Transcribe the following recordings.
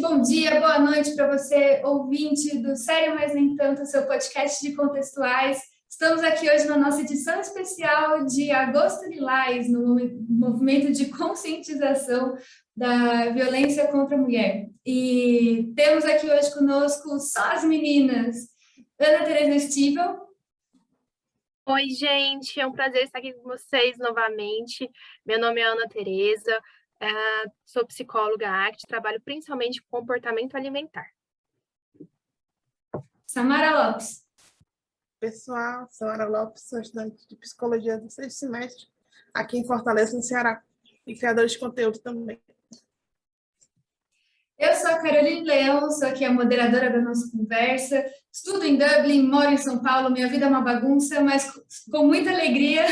bom dia, boa noite para você, ouvinte do Sério Mas Nem Tanto, seu podcast de contextuais. Estamos aqui hoje na nossa edição especial de Agosto Lilás, no movimento de conscientização da violência contra a mulher. E temos aqui hoje conosco só as meninas, Ana Tereza Estível. Oi, gente, é um prazer estar aqui com vocês novamente. Meu nome é Ana Tereza, sou psicóloga ACT, trabalho principalmente com comportamento alimentar. Samara Lopes. Pessoal, Samara Lopes, sou estudante de psicologia do sexto semestre, aqui em Fortaleza, no Ceará, e criadora de conteúdo também. Eu sou a Caroline Leão, sou aqui a moderadora da nossa conversa, estudo em Dublin, moro em São Paulo, minha vida é uma bagunça, mas com muita alegria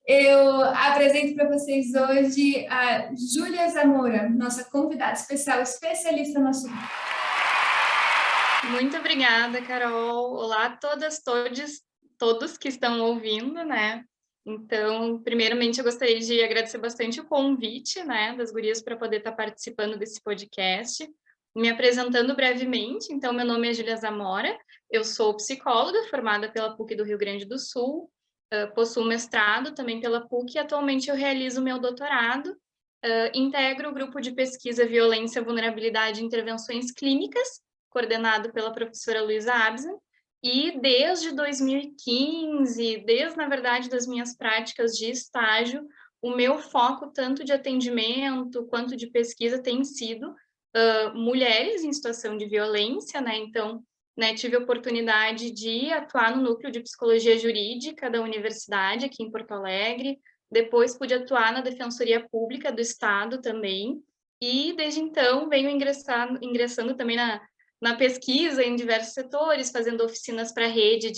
eu apresento para vocês hoje a Júlia Zamora, nossa convidada especial, especialista no assunto. Muito obrigada, Carol. Olá a todas, todos que estão ouvindo, né? Então, primeiramente, eu gostaria de agradecer bastante o convite, né, das gurias para poder estar participando desse podcast. Me apresentando brevemente, então, meu nome é Júlia Zamora, eu sou psicóloga formada pela PUC do Rio Grande do Sul, possuo mestrado também pela PUC e atualmente eu realizo meu doutorado, integro o grupo de pesquisa Violência, Vulnerabilidade e Intervenções Clínicas, coordenado pela professora Luísa Absen, e desde 2015, na verdade, das minhas práticas de estágio, o meu foco, tanto de atendimento quanto de pesquisa, tem sido mulheres em situação de violência, né? Então, né, tive a oportunidade de atuar no núcleo de psicologia jurídica da universidade, aqui em Porto Alegre, depois pude atuar na Defensoria Pública do Estado também, e desde então venho ingressando também na pesquisa em diversos setores, fazendo oficinas para a rede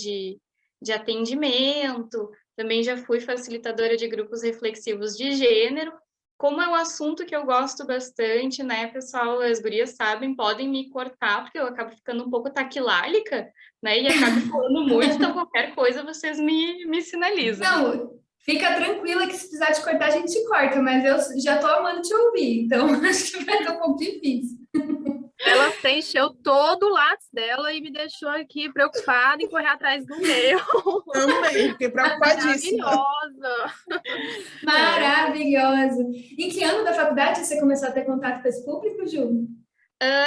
de atendimento, também já fui facilitadora de grupos reflexivos de gênero. Como é um assunto que eu gosto bastante, né, pessoal, as gurias sabem, podem me cortar, porque eu acabo ficando um pouco taquilálica, né, e acabo falando muito, então qualquer coisa vocês me sinalizam. Não, fica tranquila que se precisar te cortar, a gente te corta, mas eu já tô amando te ouvir, então acho que vai ser um pouco difícil. Ela preencheu todo o lápis dela e me deixou aqui preocupada em correr atrás do meu. Também, fiquei preocupadíssima. Maravilhosa! Maravilhosa! Em que ano da faculdade você começou a ter contato com esse público, Ju?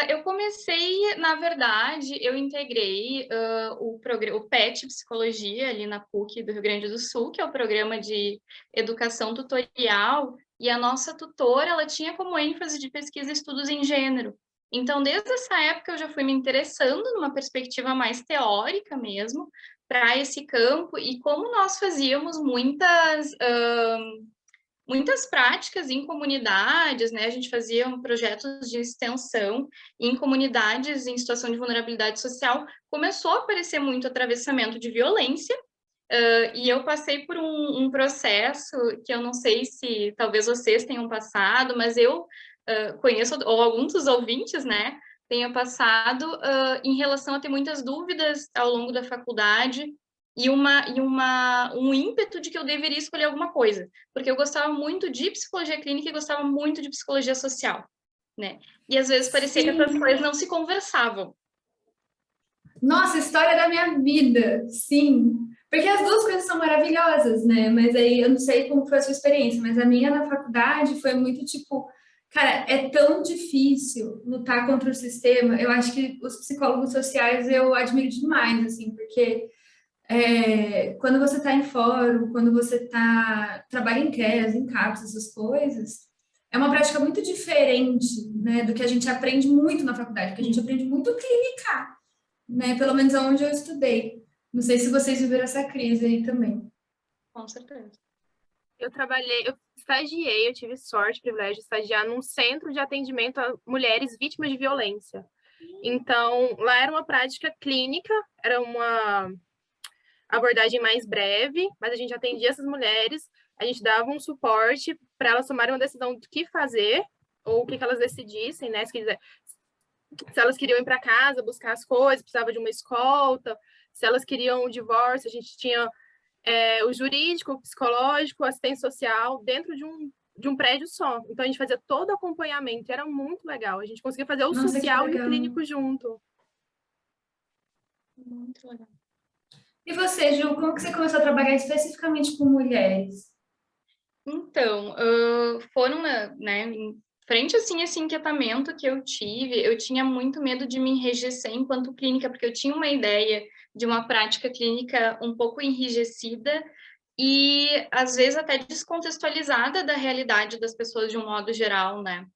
Eu comecei, na verdade, eu integrei o PET Psicologia ali na PUC do Rio Grande do Sul, que é o programa de educação tutorial, e a nossa tutora, ela tinha como ênfase de pesquisa estudos em gênero. Então, desde essa época, eu já fui me interessando numa perspectiva mais teórica mesmo, para esse campo, e como nós fazíamos muitas práticas em comunidades, né? A gente fazia projetos de extensão em comunidades em situação de vulnerabilidade social. Começou a aparecer muito atravessamento de violência, e eu passei por um processo que eu não sei se talvez vocês tenham passado, mas eu conheço, ou alguns dos ouvintes, né, tenham passado em relação a ter muitas dúvidas ao longo da faculdade, e um ímpeto de que eu deveria escolher alguma coisa, porque eu gostava muito de psicologia clínica e gostava muito de psicologia social, né? E às vezes parecia que essas coisas não se conversavam. Nossa, história da minha vida, sim. Porque as duas coisas são maravilhosas, né? Mas aí eu não sei como foi a sua experiência, mas a minha na faculdade foi muito tipo, cara, é tão difícil lutar contra o sistema. Eu acho que os psicólogos sociais eu admiro demais, assim, porque quando você está em fórum, quando você trabalha em CREAS, em CAPS, essas coisas, é uma prática muito diferente, né, do que a gente aprende muito na faculdade, porque a gente aprende muito clínica, né, pelo menos onde eu estudei. Não sei se vocês viveram essa crise aí também. Com certeza. Eu estagiei, eu tive sorte, privilégio de estagiar num centro de atendimento a mulheres vítimas de violência. Então, lá era uma prática clínica, era uma abordagem mais breve, mas a gente atendia essas mulheres, a gente dava um suporte para elas tomarem uma decisão do que fazer, ou o que elas decidissem, né? Se elas queriam ir para casa, buscar as coisas, precisava de uma escolta, se elas queriam um divórcio, a gente tinha o jurídico, o psicológico, o assistente social, dentro de um prédio só. Então, a gente fazia todo o acompanhamento, era muito legal. A gente conseguia fazer o Nossa, que social e o legal. clínico junto. Muito legal. E você, Ju, como que você começou a trabalhar especificamente com mulheres? Então, foram, né, em frente, assim, a esse inquietamento que eu tive, eu tinha muito medo de me enrijecer enquanto clínica, porque eu tinha uma ideia de uma prática clínica um pouco enrijecida e, às vezes, até descontextualizada da realidade das pessoas de um modo geral, né?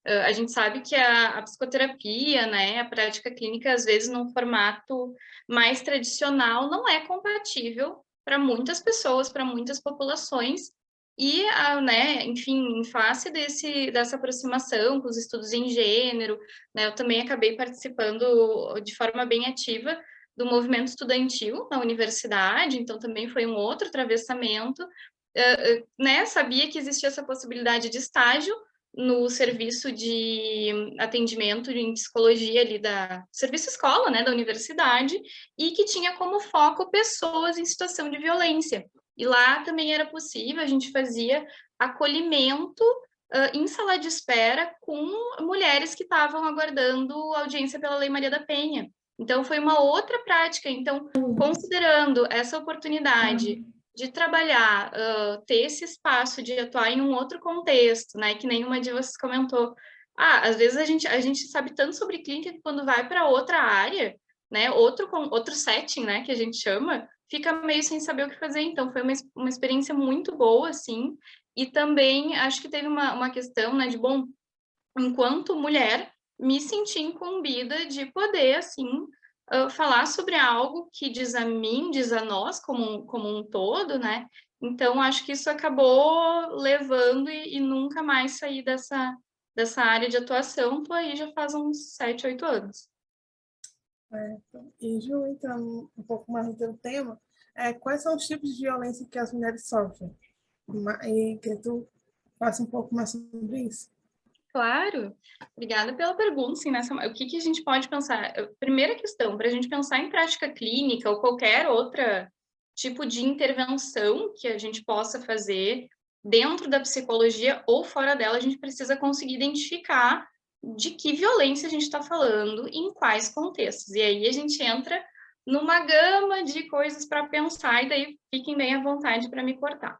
A gente sabe que a psicoterapia, né, a prática clínica, às vezes, num formato mais tradicional, não é compatível para muitas pessoas, para muitas populações, e, né, enfim, em face dessa aproximação com os estudos em gênero, né, eu também acabei participando de forma bem ativa do movimento estudantil na universidade, então também foi um outro atravessamento, né, sabia que existia essa possibilidade de estágio no serviço de atendimento em psicologia ali serviço escola, né, da universidade, e que tinha como foco pessoas em situação de violência. E lá também era possível, a gente fazia acolhimento em sala de espera com mulheres que estavam aguardando audiência pela Lei Maria da Penha. Então, foi uma outra prática. Então, considerando essa oportunidade de trabalhar, ter esse espaço de atuar em um outro contexto, né? Que nenhuma de vocês comentou. Às vezes a gente sabe tanto sobre clínica que quando vai para outra área, né? Outro setting, né? Que a gente chama, fica meio sem saber o que fazer. Então, foi uma experiência muito boa, assim. E também acho que teve uma questão, né? De, bom, enquanto mulher, me senti incumbida de poder, assim, falar sobre algo que diz a mim, diz a nós como um todo, né? Então, acho que isso acabou levando e nunca mais saí dessa área de atuação. Tô aí já faz uns 7, 8 anos. E, Ju, entrando um pouco mais no teu tema, quais são os tipos de violência que as mulheres sofrem? E que tu faça um pouco mais sobre isso. Claro, obrigada pela pergunta, sim, o que a gente pode pensar? Primeira questão, para a gente pensar em prática clínica ou qualquer outra tipo de intervenção que a gente possa fazer dentro da psicologia ou fora dela, a gente precisa conseguir identificar de que violência a gente está falando e em quais contextos. E aí a gente entra numa gama de coisas para pensar, e daí fiquem bem à vontade para me cortar.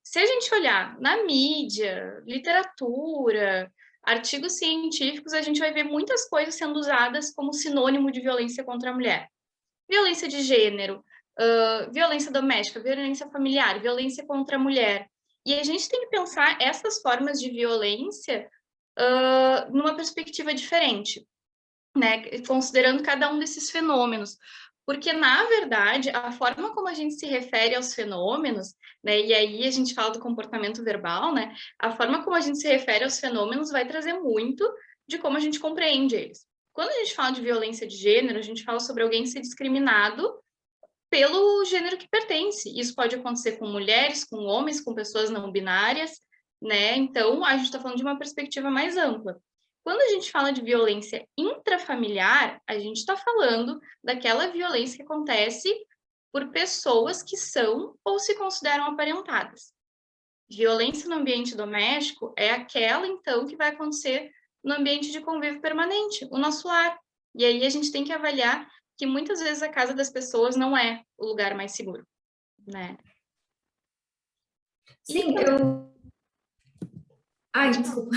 Se a gente olhar na mídia, literatura, artigos científicos, a gente vai ver muitas coisas sendo usadas como sinônimo de violência contra a mulher. Violência de gênero, violência doméstica, violência familiar, violência contra a mulher. E a gente tem que pensar essas formas de violência numa perspectiva diferente, né? Considerando cada um desses fenômenos. Porque, na verdade, a forma como a gente se refere aos fenômenos, né, e aí a gente fala do comportamento verbal, né, a forma como a gente se refere aos fenômenos vai trazer muito de como a gente compreende eles. Quando a gente fala de violência de gênero, a gente fala sobre alguém ser discriminado pelo gênero que pertence. Isso pode acontecer com mulheres, com homens, com pessoas não binárias, né? Então, a gente está falando de uma perspectiva mais ampla. Quando a gente fala de violência intrafamiliar, a gente está falando daquela violência que acontece por pessoas que são ou se consideram aparentadas. Violência no ambiente doméstico é aquela, então, que vai acontecer no ambiente de convívio permanente, o nosso lar. E aí a gente tem que avaliar que muitas vezes a casa das pessoas não é o lugar mais seguro, né? Sim, desculpa.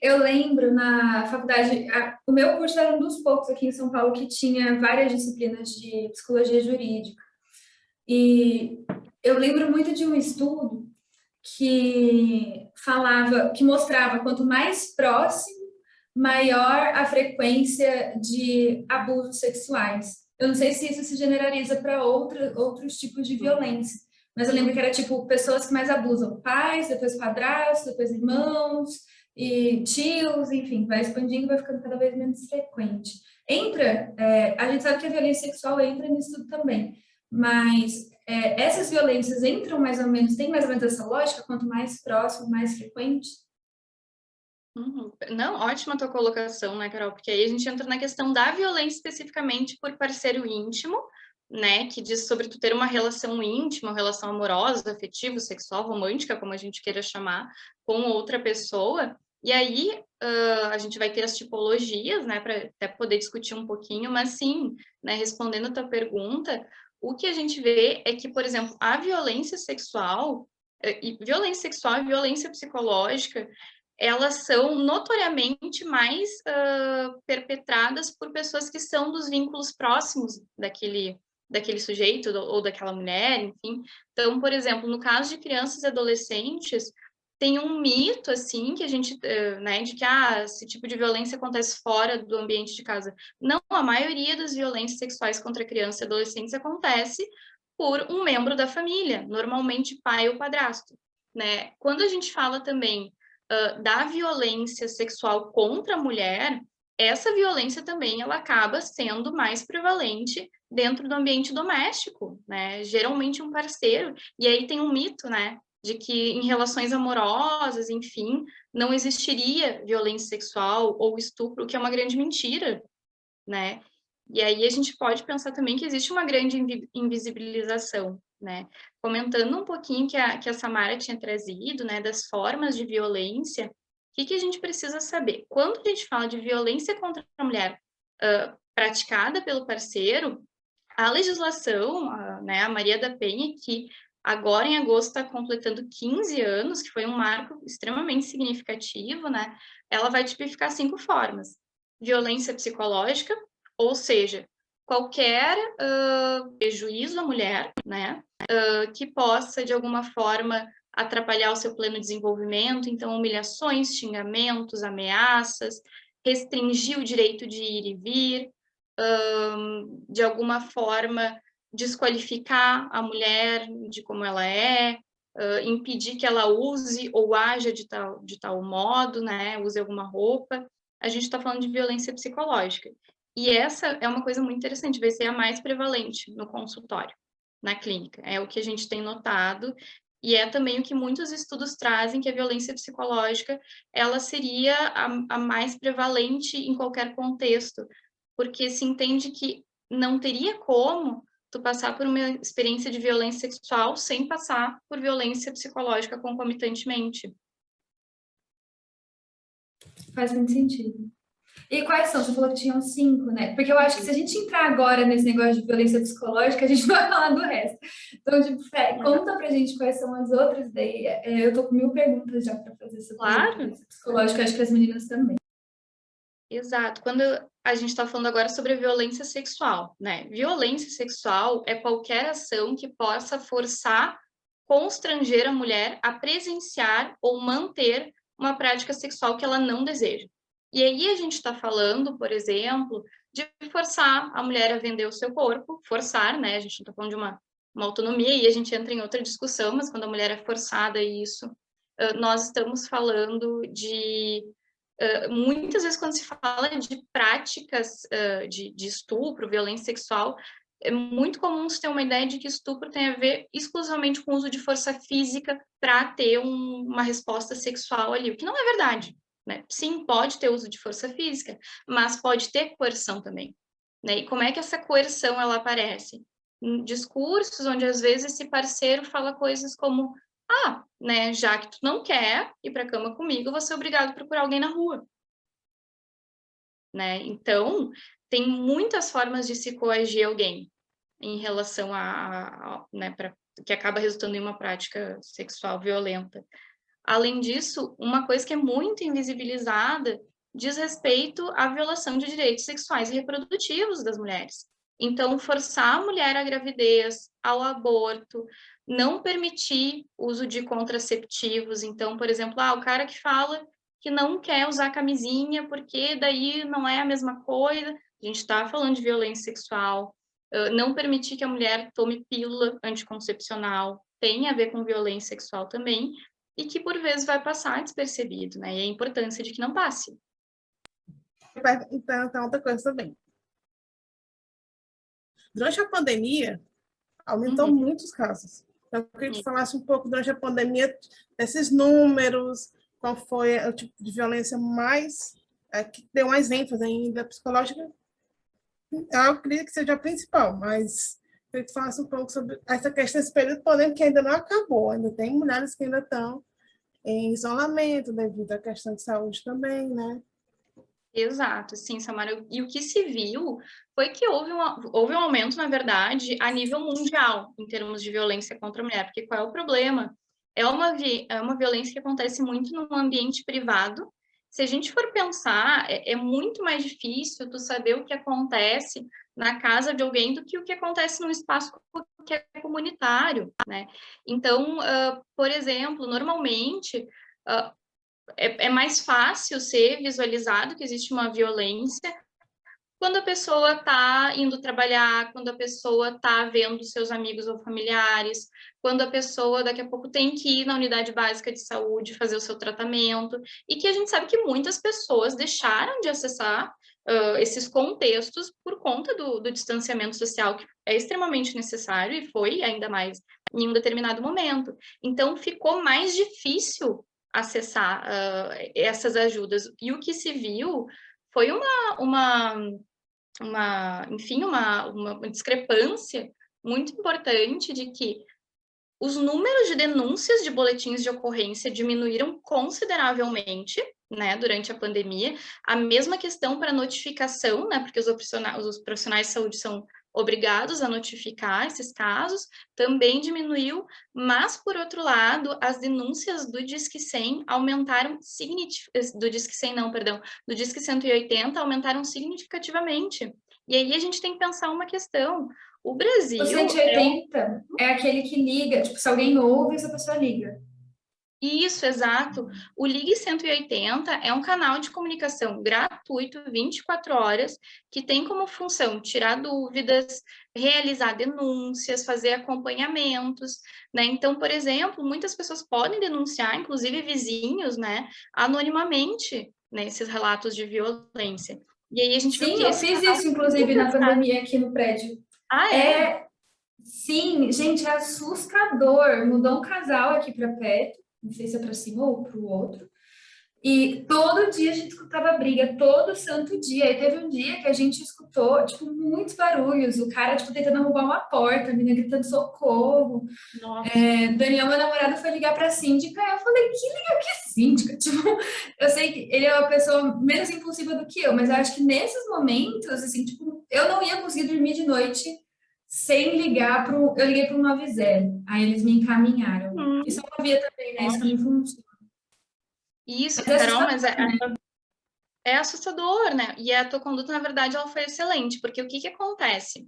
Eu lembro na faculdade, o meu curso era um dos poucos aqui em São Paulo que tinha várias disciplinas de psicologia jurídica. E eu lembro muito de um estudo que mostrava quanto mais próximo, maior a frequência de abusos sexuais. Eu não sei se isso se generaliza para outros tipos de violência, mas eu lembro que era tipo pessoas que mais abusam, pais, depois padrastos, depois irmãos e tios, enfim, vai expandindo, vai ficando cada vez menos frequente. A gente sabe que a violência sexual entra nisso tudo também, mas essas violências entram mais ou menos, tem mais ou menos essa lógica, quanto mais próximo, mais frequente? Não, ótima tua colocação, né, Carol? Porque aí a gente entra na questão da violência especificamente por parceiro íntimo, né, que diz sobre tu ter uma relação íntima, uma relação amorosa, afetiva, sexual, romântica, como a gente queira chamar, com outra pessoa. E aí a gente vai ter as tipologias, né, para até poder discutir um pouquinho, mas sim, né, respondendo a tua pergunta, o que a gente vê é que, por exemplo, a violência sexual e violência psicológica, elas são notoriamente mais perpetradas por pessoas que são dos vínculos próximos daquele sujeito ou daquela mulher, enfim. Então, por exemplo, no caso de crianças e adolescentes, tem um mito, assim, que a gente, né, de que esse tipo de violência acontece fora do ambiente de casa. Não, a maioria das violências sexuais contra crianças e adolescentes acontece por um membro da família, normalmente pai ou padrasto, né? Quando a gente fala também da violência sexual contra a mulher, essa violência também ela acaba sendo mais prevalente dentro do ambiente doméstico, né? Geralmente um parceiro, e aí tem um mito, né? De que em relações amorosas, enfim, não existiria violência sexual ou estupro, o que é uma grande mentira, né? E aí a gente pode pensar também que existe uma grande invisibilização, né? Comentando um pouquinho que a Samara tinha trazido, né, das formas de violência, o que a gente precisa saber? Quando a gente fala de violência contra a mulher praticada pelo parceiro, a legislação, né, a Maria da Penha, que agora em agosto está completando 15 anos, que foi um marco extremamente significativo, né? Ela vai tipificar 5 formas. Violência psicológica, ou seja, qualquer prejuízo à mulher, né? Que possa, de alguma forma, atrapalhar o seu pleno desenvolvimento, então humilhações, xingamentos, ameaças, restringir o direito de ir e vir, de alguma forma desqualificar a mulher de como ela é, impedir que ela use ou haja de tal modo, né, use alguma roupa. A gente está falando de violência psicológica. E essa é uma coisa muito interessante, vai ser a mais prevalente no consultório, na clínica. É o que a gente tem notado, e é também o que muitos estudos trazem, que a violência psicológica, ela seria a mais prevalente em qualquer contexto, porque se entende que não teria como tu passar por uma experiência de violência sexual sem passar por violência psicológica concomitantemente. Faz muito sentido. E quais são? Você falou que tinham 5, né? Porque eu acho que se a gente entrar agora nesse negócio de violência psicológica, a gente vai falar do resto. Então, tipo, Fé, conta pra gente quais são as outras, daí eu tô com 1000 perguntas já para fazer sobre violência psicológica, acho que as meninas também. Exato. Quando a gente está falando agora sobre violência sexual, né? Violência sexual é qualquer ação que possa forçar, constranger a mulher a presenciar ou manter uma prática sexual que ela não deseja. E aí a gente está falando, por exemplo, de forçar a mulher a vender o seu corpo, forçar, né? A gente não está falando de uma autonomia, e a gente entra em outra discussão, mas quando a mulher é forçada a isso, nós estamos falando de muitas vezes quando se fala de práticas de estupro, violência sexual, é muito comum se ter uma ideia de que estupro tem a ver exclusivamente com o uso de força física para ter uma resposta sexual ali, o que não é verdade, né? Sim, pode ter uso de força física, mas pode ter coerção também, né? E como é que essa coerção ela aparece? Em discursos onde às vezes esse parceiro fala coisas como né, já que tu não quer ir para a cama comigo, você é obrigado a procurar alguém na rua. Né? Então, tem muitas formas de se coagir alguém em relação né, que acaba resultando em uma prática sexual violenta. Além disso, uma coisa que é muito invisibilizada diz respeito à violação de direitos sexuais e reprodutivos das mulheres. Então, forçar a mulher à gravidez, ao aborto, não permitir uso de contraceptivos. Então, por exemplo, o cara que fala que não quer usar camisinha porque daí não é a mesma coisa. A gente está falando de violência sexual. Não permitir que a mulher tome pílula anticoncepcional tem a ver com violência sexual também, e que por vezes vai passar despercebido, né? E a importância de que não passe. Então, tem outra coisa também. Durante a pandemia, aumentou muitos casos. Então, eu queria que tu falasse um pouco durante a pandemia desses números, qual foi o tipo de violência mais que deu mais ênfase ainda psicológica. Eu acredito que seja a principal, mas que a gente falasse um pouco sobre essa questão desse período polêmico que ainda não acabou. Ainda tem mulheres que ainda estão em isolamento devido à questão de saúde também, né? Exato, sim, Samara. E o que se viu foi que houve um aumento, na verdade, a nível mundial, em termos de violência contra a mulher. Porque qual é o problema? É uma violência que acontece muito no ambiente privado. Se a gente for pensar, é muito mais difícil tu saber o que acontece na casa de alguém do que o que acontece num espaço que é comunitário, né? Então, por exemplo, normalmente... É mais fácil ser visualizado que existe uma violência quando a pessoa está indo trabalhar, quando a pessoa está vendo seus amigos ou familiares, quando a pessoa daqui a pouco tem que ir na unidade básica de saúde fazer o seu tratamento, e que a gente sabe que muitas pessoas deixaram de acessar esses contextos por conta do distanciamento social, que é extremamente necessário e foi ainda mais em um determinado momento. Então, ficou mais difícil acessar essas ajudas. E o que se viu foi uma discrepância muito importante de que os números de denúncias de boletins de ocorrência diminuíram consideravelmente, né, durante a pandemia. A mesma questão para notificação, né, porque os profissionais de saúde são obrigados a notificar esses casos, também diminuiu, mas, por outro lado, as denúncias do Disque 100 aumentaram do Disque 100 não, perdão, do Disque 180 aumentaram significativamente. E aí a gente tem que pensar uma questão. O Brasil... O 180 é aquele que liga, tipo, se alguém ouve, essa pessoa liga. Isso, exato. O Ligue 180 é um canal de comunicação gratuito, 24 horas, que tem como função tirar dúvidas, realizar denúncias, fazer acompanhamentos, né? Então, por exemplo, muitas pessoas podem denunciar, inclusive vizinhos, né, anonimamente, né, esses relatos de violência. E aí a gente viu Sim, que eu fiz isso, inclusive, na pandemia aqui no prédio. Ah, é? Sim, gente, é assustador. Mudou um casal aqui para perto, não sei se é para cima ou para o outro. E todo dia a gente escutava briga, todo santo dia. E teve um dia que a gente escutou, tipo, muitos barulhos. O cara, tipo, tentando arrombar uma porta, a menina gritando socorro. Nossa. Daniel, meu namorado, foi ligar para a síndica. E eu falei, que síndica? Tipo, eu sei que ele é uma pessoa menos impulsiva do que eu, mas eu acho que nesses momentos, assim, tipo, eu não ia conseguir dormir de noite sem ligar para o... Eu liguei para o 90. Aí eles me encaminharam. Isso é uma via também, né? Isso também funciona. Isso, Mas Carol, mas é assustador, né? E a tua conduta, na verdade, ela foi excelente, porque o que acontece?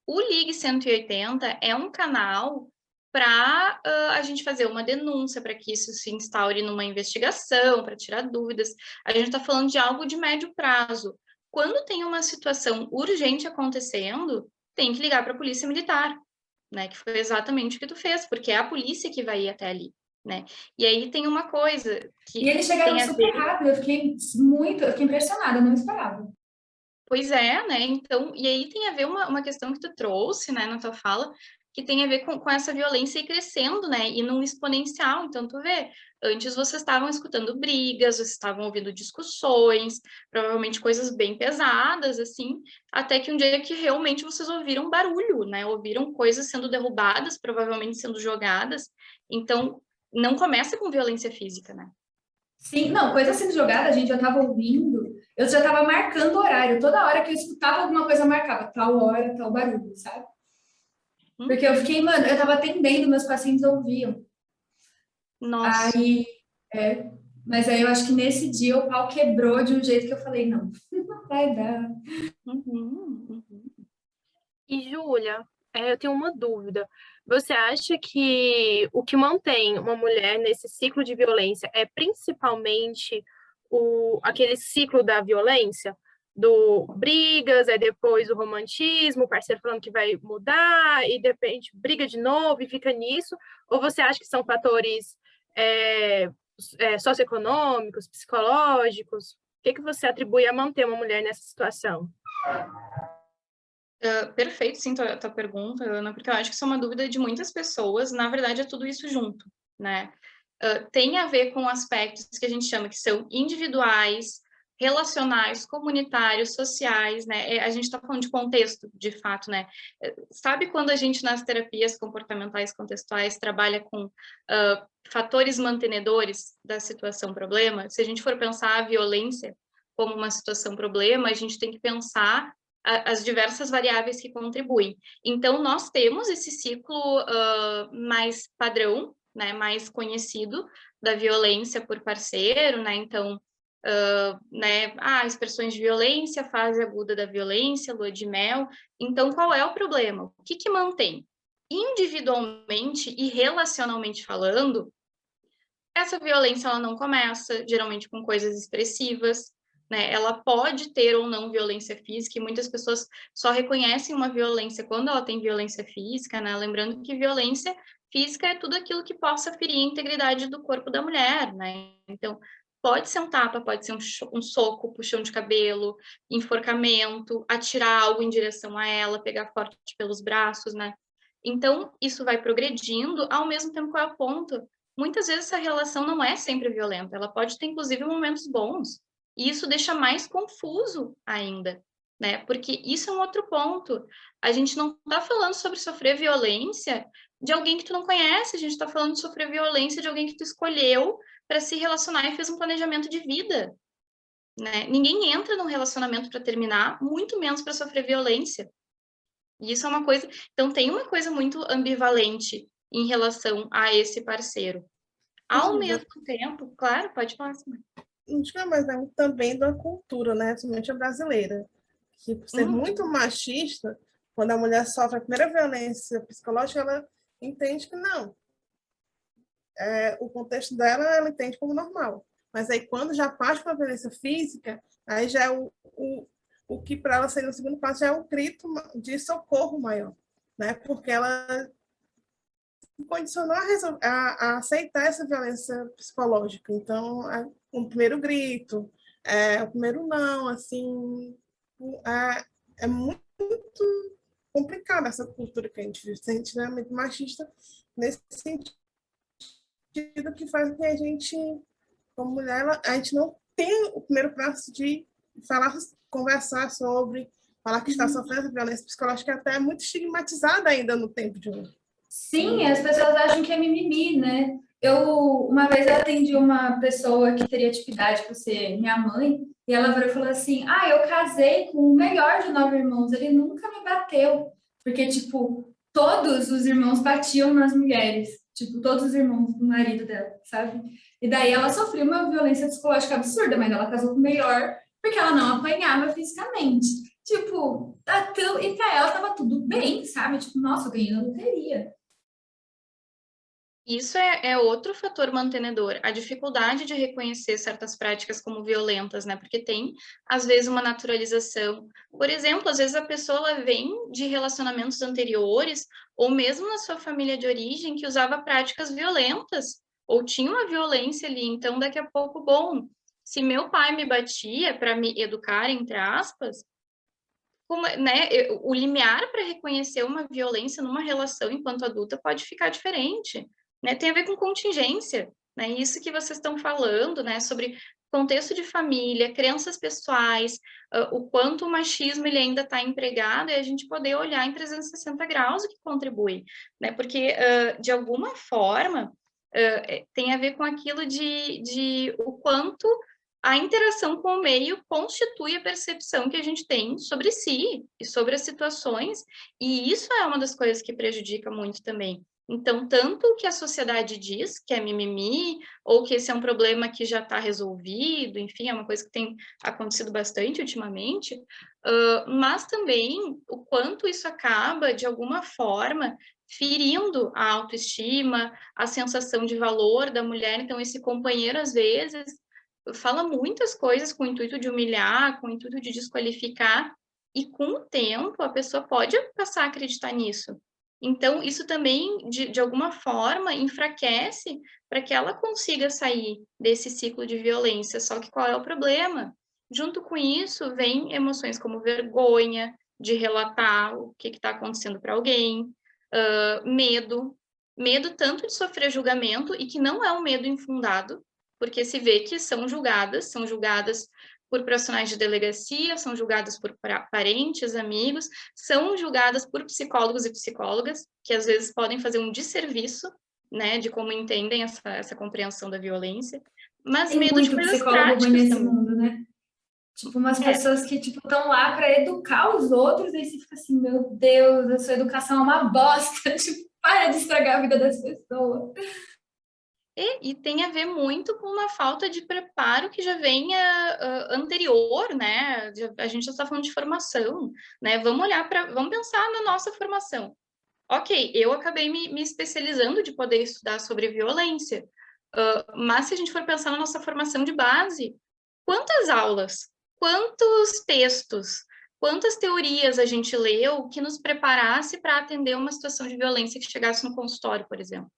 O Ligue 180 é um canal para a gente fazer uma denúncia, para que isso se instaure numa investigação, para tirar dúvidas. A gente está falando de algo de médio prazo. Quando tem uma situação urgente acontecendo, tem que ligar para a Polícia Militar, né? Que foi exatamente o que tu fez, porque é a polícia que vai ir até ali, né? E aí tem uma coisa que E eles chegaram tem a super ver... rápido, eu fiquei impressionada, eu não esperava. Pois é, né? Então, e aí tem a ver uma questão que tu trouxe, né, na tua fala, que tem a ver com essa violência ir crescendo, né, e num exponencial. Então, tu vê, antes vocês estavam escutando brigas, vocês estavam ouvindo discussões, provavelmente coisas bem pesadas, assim, até que um dia que realmente vocês ouviram barulho, né, ouviram coisas sendo derrubadas, provavelmente sendo jogadas. Então, não começa com violência física, né? Sim, não, coisa sendo jogada, a gente já estava ouvindo, eu já estava marcando o horário, toda hora que eu escutava alguma coisa, eu marcava tal hora, tal barulho, sabe? Porque eu fiquei, mano, eu estava atendendo, meus pacientes ouviam. Nossa. Aí, mas aí eu acho que nesse dia o pau quebrou de um jeito que eu falei, não, não vai dar. E, Júlia, eu tenho uma dúvida. Você acha que o que mantém uma mulher nesse ciclo de violência é principalmente aquele ciclo da violência? Do brigas, aí depois o romantismo, o parceiro falando que vai mudar, e de repente briga de novo e fica nisso? Ou você acha que são fatores socioeconômicos, psicológicos? O que você atribui a manter uma mulher nessa situação? Perfeito, sim, tua pergunta, Ana, porque eu acho que isso é uma dúvida de muitas pessoas. Na verdade, é tudo isso junto, né? Tem a ver com aspectos que a gente chama que são individuais, relacionais, comunitários, sociais, né? A gente está falando de contexto, de fato, né? Sabe quando a gente, nas terapias comportamentais contextuais, trabalha com fatores mantenedores da situação problema? Se a gente for pensar a violência como uma situação problema, a gente tem que pensar as diversas variáveis que contribuem. Então, nós temos esse ciclo mais padrão, né, mais conhecido da violência por parceiro, né? Então, né, expressões de violência, fase aguda da violência, lua de mel. Então, qual é o problema? O que mantém? Individualmente e relacionalmente falando, essa violência ela não começa, geralmente, com coisas expressivas, né? Ela pode ter ou não violência física, e muitas pessoas só reconhecem uma violência quando ela tem violência física, né? Lembrando que violência física é tudo aquilo que possa ferir a integridade do corpo da mulher, né? Então, pode ser um tapa, pode ser um soco, puxão de cabelo, enforcamento, atirar algo em direção a ela, pegar forte pelos braços, né? Então, isso vai progredindo, ao mesmo tempo, qual é o ponto? Muitas vezes essa relação não é sempre violenta, ela pode ter, inclusive, momentos bons, e isso deixa mais confuso ainda, né? Porque isso é um outro ponto. A gente não está falando sobre sofrer violência de alguém que tu não conhece, a gente está falando de sofrer violência de alguém que tu escolheu para se relacionar e fez um planejamento de vida, né? Ninguém entra num relacionamento para terminar, muito menos para sofrer violência. E isso é uma coisa... Então, tem uma coisa muito ambivalente em relação a esse parceiro. Ao mesmo tempo, claro, pode falar, Simone. Mas é também da cultura, né? Principalmente a brasileira, que por ser muito machista, quando a mulher sofre a primeira violência psicológica, ela entende que não. O contexto dela, ela entende como normal. Mas aí, quando já parte para a violência física, aí já é o que para ela seria o segundo passo, já é um grito de socorro maior, né? Porque ela condicionou a aceitar essa violência psicológica. Então, o primeiro grito, o primeiro não, assim, é muito complicada essa cultura que a gente vive, extremamente machista nesse sentido, que faz com que a gente, como mulher, a gente não tem o primeiro passo de falar, conversar sobre, falar que está sofrendo violência psicológica, até é muito estigmatizada ainda no tempo de hoje. Sim, as pessoas acham que é mimimi, né? Uma vez eu atendi uma pessoa que teria tipo idade para ser minha mãe, e ela virou e falou assim: eu casei com o melhor de 9 irmãos, ele nunca me bateu. Porque, tipo, todos os irmãos batiam nas mulheres, tipo, todos os irmãos do marido dela, sabe? E daí ela sofreu uma violência psicológica absurda, mas ela casou com o melhor porque ela não apanhava fisicamente. Tipo, e pra ela tava tudo bem, sabe? Tipo, nossa, eu ganhei na loteria. Isso é outro fator mantenedor, a dificuldade de reconhecer certas práticas como violentas, né? Porque tem, às vezes, uma naturalização. Por exemplo, às vezes a pessoa vem de relacionamentos anteriores, ou mesmo na sua família de origem, que usava práticas violentas, ou tinha uma violência ali. Então, daqui a pouco, bom, se meu pai me batia para me educar, entre aspas, né, o limiar para reconhecer uma violência numa relação enquanto adulta pode ficar diferente. Né, tem a ver com contingência, né? Isso que vocês estão falando, né? Sobre contexto de família, crenças pessoais, o quanto o machismo ele ainda está empregado, e a gente poder olhar em 360 graus o que contribui, né? Porque, de alguma forma, tem a ver com aquilo de o quanto a interação com o meio constitui a percepção que a gente tem sobre si e sobre as situações, e isso é uma das coisas que prejudica muito também. Então, tanto o que a sociedade diz, que é mimimi, ou que esse é um problema que já está resolvido, enfim, é uma coisa que tem acontecido bastante ultimamente, mas também o quanto isso acaba, de alguma forma, ferindo a autoestima, a sensação de valor da mulher. Então, esse companheiro, às vezes, fala muitas coisas com o intuito de humilhar, com o intuito de desqualificar, e com o tempo a pessoa pode passar a acreditar nisso. Então, isso também, de alguma forma, enfraquece para que ela consiga sair desse ciclo de violência. Só que qual é o problema? Junto com isso, vem emoções como vergonha de relatar o que está acontecendo para alguém, medo tanto de sofrer julgamento, e que não é um medo infundado, porque se vê que são julgadas por profissionais de delegacia, são julgadas por parentes, amigos, são julgadas por psicólogos e psicólogas, que às vezes podem fazer um desserviço, né, de como entendem essa compreensão da violência, mas Tem medo de muito coisas psicólogo ruim práticas nesse também. mundo, né? Tipo, umas pessoas que, tipo, estão lá para educar os outros, aí você fica assim, meu Deus, a sua educação é uma bosta. Tipo, para de estragar a vida das pessoas. E tem a ver muito com uma falta de preparo que já venha anterior, né? A gente já está falando de formação, né? Vamos pensar na nossa formação. Ok, eu acabei me especializando de poder estudar sobre violência, mas se a gente for pensar na nossa formação de base, quantas aulas, quantos textos, quantas teorias a gente leu que nos preparasse para atender uma situação de violência que chegasse no consultório, por exemplo?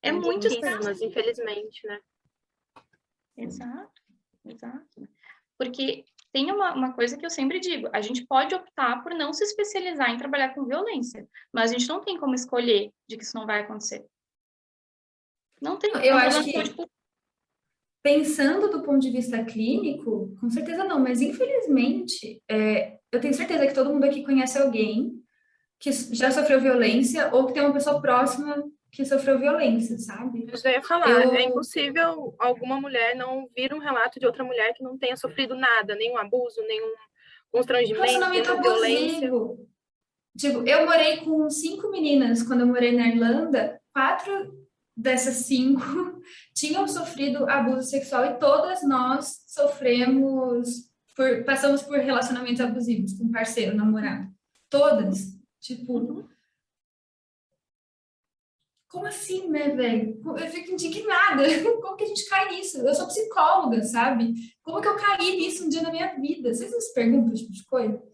É muito escasso. Pouquíssimas, infelizmente, né? Exato, exato. Porque tem uma coisa que eu sempre digo, a gente pode optar por não se especializar em trabalhar com violência, mas a gente não tem como escolher de que isso não vai acontecer. Não tem. Eu um acho problema de saúde que, pública. pensando do ponto de vista clínico, com certeza não, mas infelizmente, eu tenho certeza que todo mundo aqui conhece alguém que já sofreu violência ou que tem uma pessoa próxima que sofreu violência, sabe? Eu já ia falar, é impossível alguma mulher não vir um relato de outra mulher que não tenha sofrido nada, nenhum abuso, nenhum constrangimento, Relacionamento nenhuma violência. abusivo. Tipo, eu morei com 5 meninas quando eu morei na Irlanda. 4 dessas 5 tinham sofrido abuso sexual e todas nós passamos por relacionamentos abusivos com parceiro, namorado. Todas. Tipo, como assim, né, velho? Eu fico indignada. Como que a gente cai nisso? Eu sou psicóloga, sabe? Como que eu caí nisso um dia na minha vida? Vocês não se perguntam esse tipo de coisa?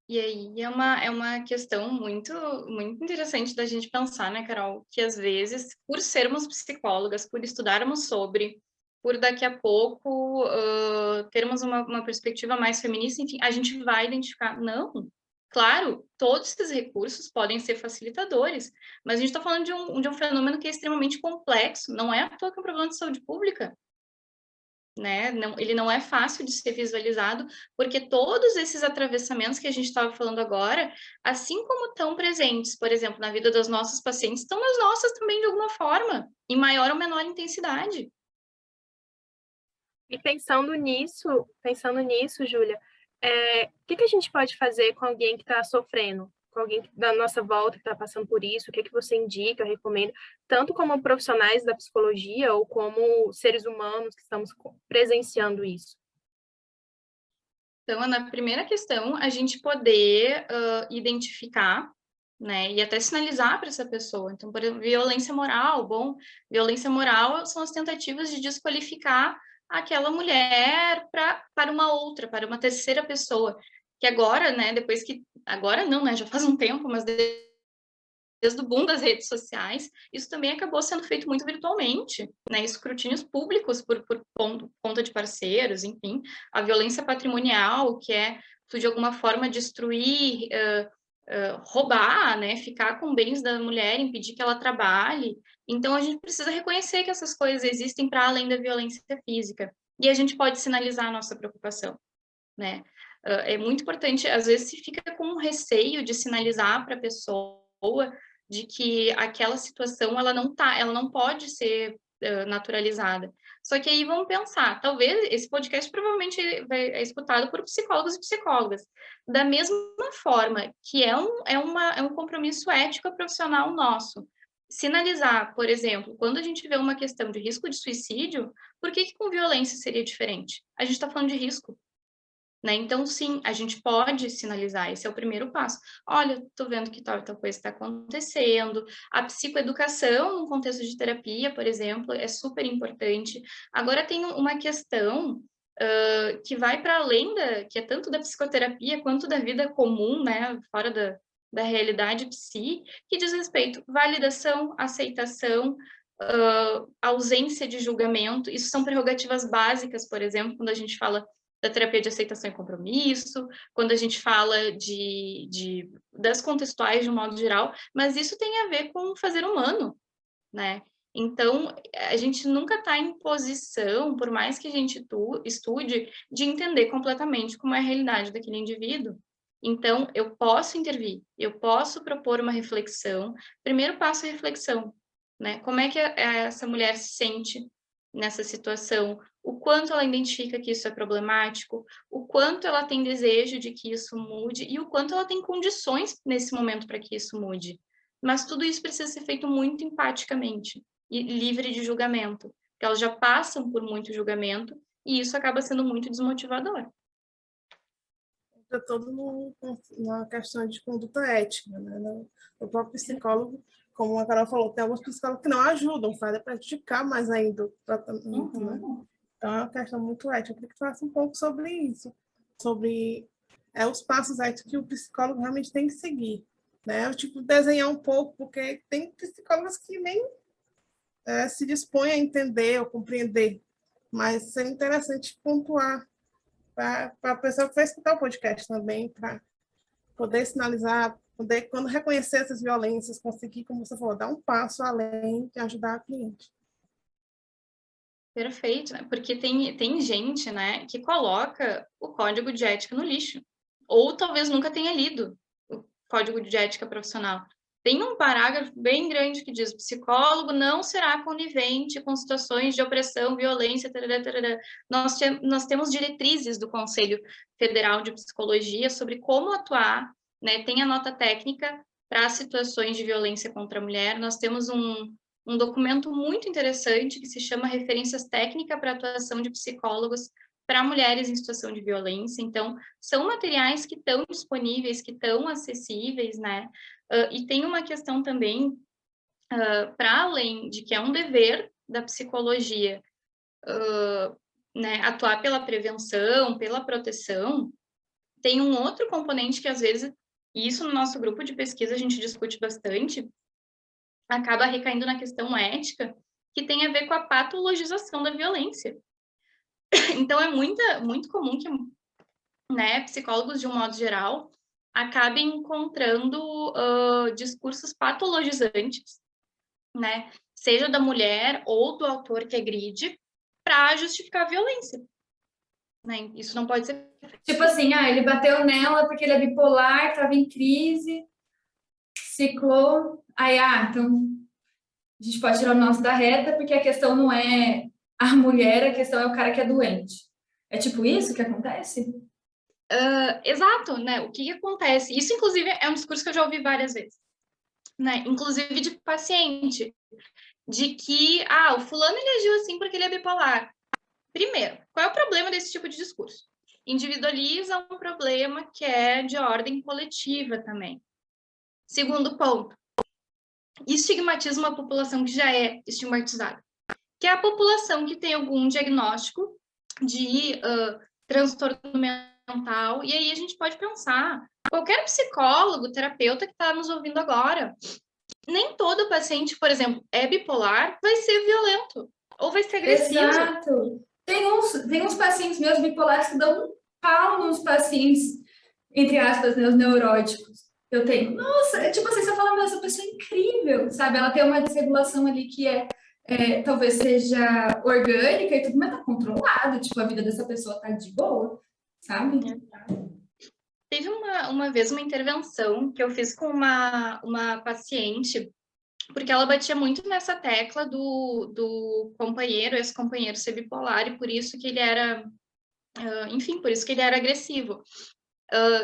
E aí é uma questão muito, muito interessante da gente pensar, né, Carol? Que às vezes, por sermos psicólogas, por estudarmos sobre, por daqui a pouco termos uma perspectiva mais feminista, enfim, a gente vai identificar. Não, claro, todos esses recursos podem ser facilitadores, mas a gente está falando de um fenômeno que é extremamente complexo, não é à toa que é um problema de saúde pública. Né? Não, ele não é fácil de ser visualizado, porque todos esses atravessamentos que a gente estava falando agora, assim como estão presentes, por exemplo, na vida dos nossos pacientes, estão nas nossas também de alguma forma, em maior ou menor intensidade. E pensando nisso, Júlia, o que a gente pode fazer com alguém que está sofrendo, com alguém da nossa volta que está passando por isso? O que você indica, recomenda, tanto como profissionais da psicologia ou como seres humanos que estamos presenciando isso? Então, na primeira questão, a gente poder identificar, né, e até sinalizar para essa pessoa. Então, por exemplo, violência moral, violência moral são as tentativas de desqualificar aquela mulher para uma outra, para uma terceira pessoa, que agora, né, agora não, né, já faz um tempo, mas desde o boom das redes sociais, isso também acabou sendo feito muito virtualmente, né? Escrutínios públicos por conta de parceiros, enfim, a violência patrimonial, que é tu, de alguma forma, destruir, roubar, né? Ficar com bens da mulher, impedir que ela trabalhe. Então, a gente precisa reconhecer que essas coisas existem para além da violência física. E a gente pode sinalizar a nossa preocupação, né? É muito importante, às vezes se fica com um receio de sinalizar para a pessoa de que aquela situação ela não pode ser naturalizada. Só que aí vamos pensar, talvez esse podcast provavelmente é escutado por psicólogos e psicólogas, da mesma forma que é um compromisso ético e profissional nosso. Sinalizar, por exemplo, quando a gente vê uma questão de risco de suicídio, por que com violência seria diferente? A gente está falando de risco. Né? Então, sim, a gente pode sinalizar, esse é o primeiro passo. Olha, estou vendo que tal coisa está acontecendo. A psicoeducação, no contexto de terapia, por exemplo, é super importante. Agora, tem uma questão que vai para além que é tanto da psicoterapia quanto da vida comum, né? Fora da realidade psi, que diz respeito à validação, aceitação, ausência de julgamento. Isso são prerrogativas básicas, por exemplo, quando a gente fala da terapia de aceitação e compromisso, quando a gente fala das contextuais de um modo geral, mas isso tem a ver com o fazer humano, né? Então, a gente nunca está em posição, por mais que a gente estude, de entender completamente como é a realidade daquele indivíduo. Então, eu posso intervir, eu posso propor uma reflexão. Primeiro passo é a reflexão, né? Como é que essa mulher se sente nessa situação? O quanto ela identifica que isso é problemático? O quanto ela tem desejo de que isso mude? E o quanto ela tem condições nesse momento para que isso mude? Mas tudo isso precisa ser feito muito empaticamente e livre de julgamento, porque elas já passam por muito julgamento e isso acaba sendo muito desmotivador. Entra todo numa questão de conduta ética, né? O próprio psicólogo, como a Carol falou, tem alguns psicólogos que não ajudam, fazem prejudicar mais ainda o tratamento, né? Então é uma questão muito ética. Eu queria que falasse um pouco sobre isso, sobre os passos éticos que o psicólogo realmente tem que seguir, né? Eu, tipo, desenhar um pouco, porque tem psicólogos que nem se dispõem a entender ou compreender, mas seria interessante pontuar para a pessoa que vai escutar o podcast também, para poder sinalizar, poder, quando reconhecer essas violências, conseguir, como você falou, dar um passo além de ajudar a cliente. Perfeito, né? Porque tem gente, né, que coloca o código de ética no lixo, ou talvez nunca tenha lido o código de ética profissional. Tem um parágrafo bem grande que diz: psicólogo não será conivente com situações de opressão, violência, tarará, tarará. Nós temos diretrizes do Conselho Federal de Psicologia sobre como atuar, né? Tem a nota técnica para situações de violência contra a mulher. Nós temos um documento muito interessante que se chama Referências Técnicas para Atuação de Psicólogos para Mulheres em Situação de Violência. Então, são materiais que estão disponíveis, que estão acessíveis, né? E tem uma questão também, para além de que é um dever da psicologia, né, atuar pela prevenção, pela proteção, tem um outro componente que às vezes, e isso no nosso grupo de pesquisa a gente discute bastante, acaba recaindo na questão ética, que tem a ver com a patologização da violência. Então, é muito comum que, né, psicólogos, de um modo geral, acabem encontrando discursos patologizantes, né, seja da mulher ou do autor que agride, para justificar a violência. Né? Isso não pode ser... Tipo assim, ele bateu nela porque ele é bipolar, estava em crise, ciclou, então a gente pode tirar o nosso da reta, porque a questão não é a mulher, a questão é o cara que é doente. É tipo isso que acontece? Exato, né? O que acontece? Isso, inclusive, é um discurso que eu já ouvi várias vezes, né? Inclusive de paciente, de que, o fulano ele agiu assim porque ele é bipolar. Primeiro, qual é o problema desse tipo de discurso? Individualiza um problema que é de ordem coletiva também. Segundo ponto, estigmatiza uma população que já é estigmatizada, que é a população que tem algum diagnóstico de transtorno mental, e aí a gente pode pensar, qualquer psicólogo, terapeuta que está nos ouvindo agora, nem todo paciente, por exemplo, é bipolar, vai ser violento, ou vai ser agressivo. Exato. Tem uns pacientes meus bipolares que dão um pau nos pacientes, entre aspas, né, os neuróticos. Eu tenho. Nossa, tipo assim, você fala, essa pessoa é incrível, sabe? Ela tem uma desregulação ali que talvez seja orgânica e tudo, mas tá controlado. Tipo, a vida dessa pessoa tá de boa, sabe? Teve uma vez uma intervenção que eu fiz com uma paciente, porque ela batia muito nessa tecla do companheiro, ex-companheiro ser bipolar, e por isso que ele era, enfim, por isso que ele era agressivo.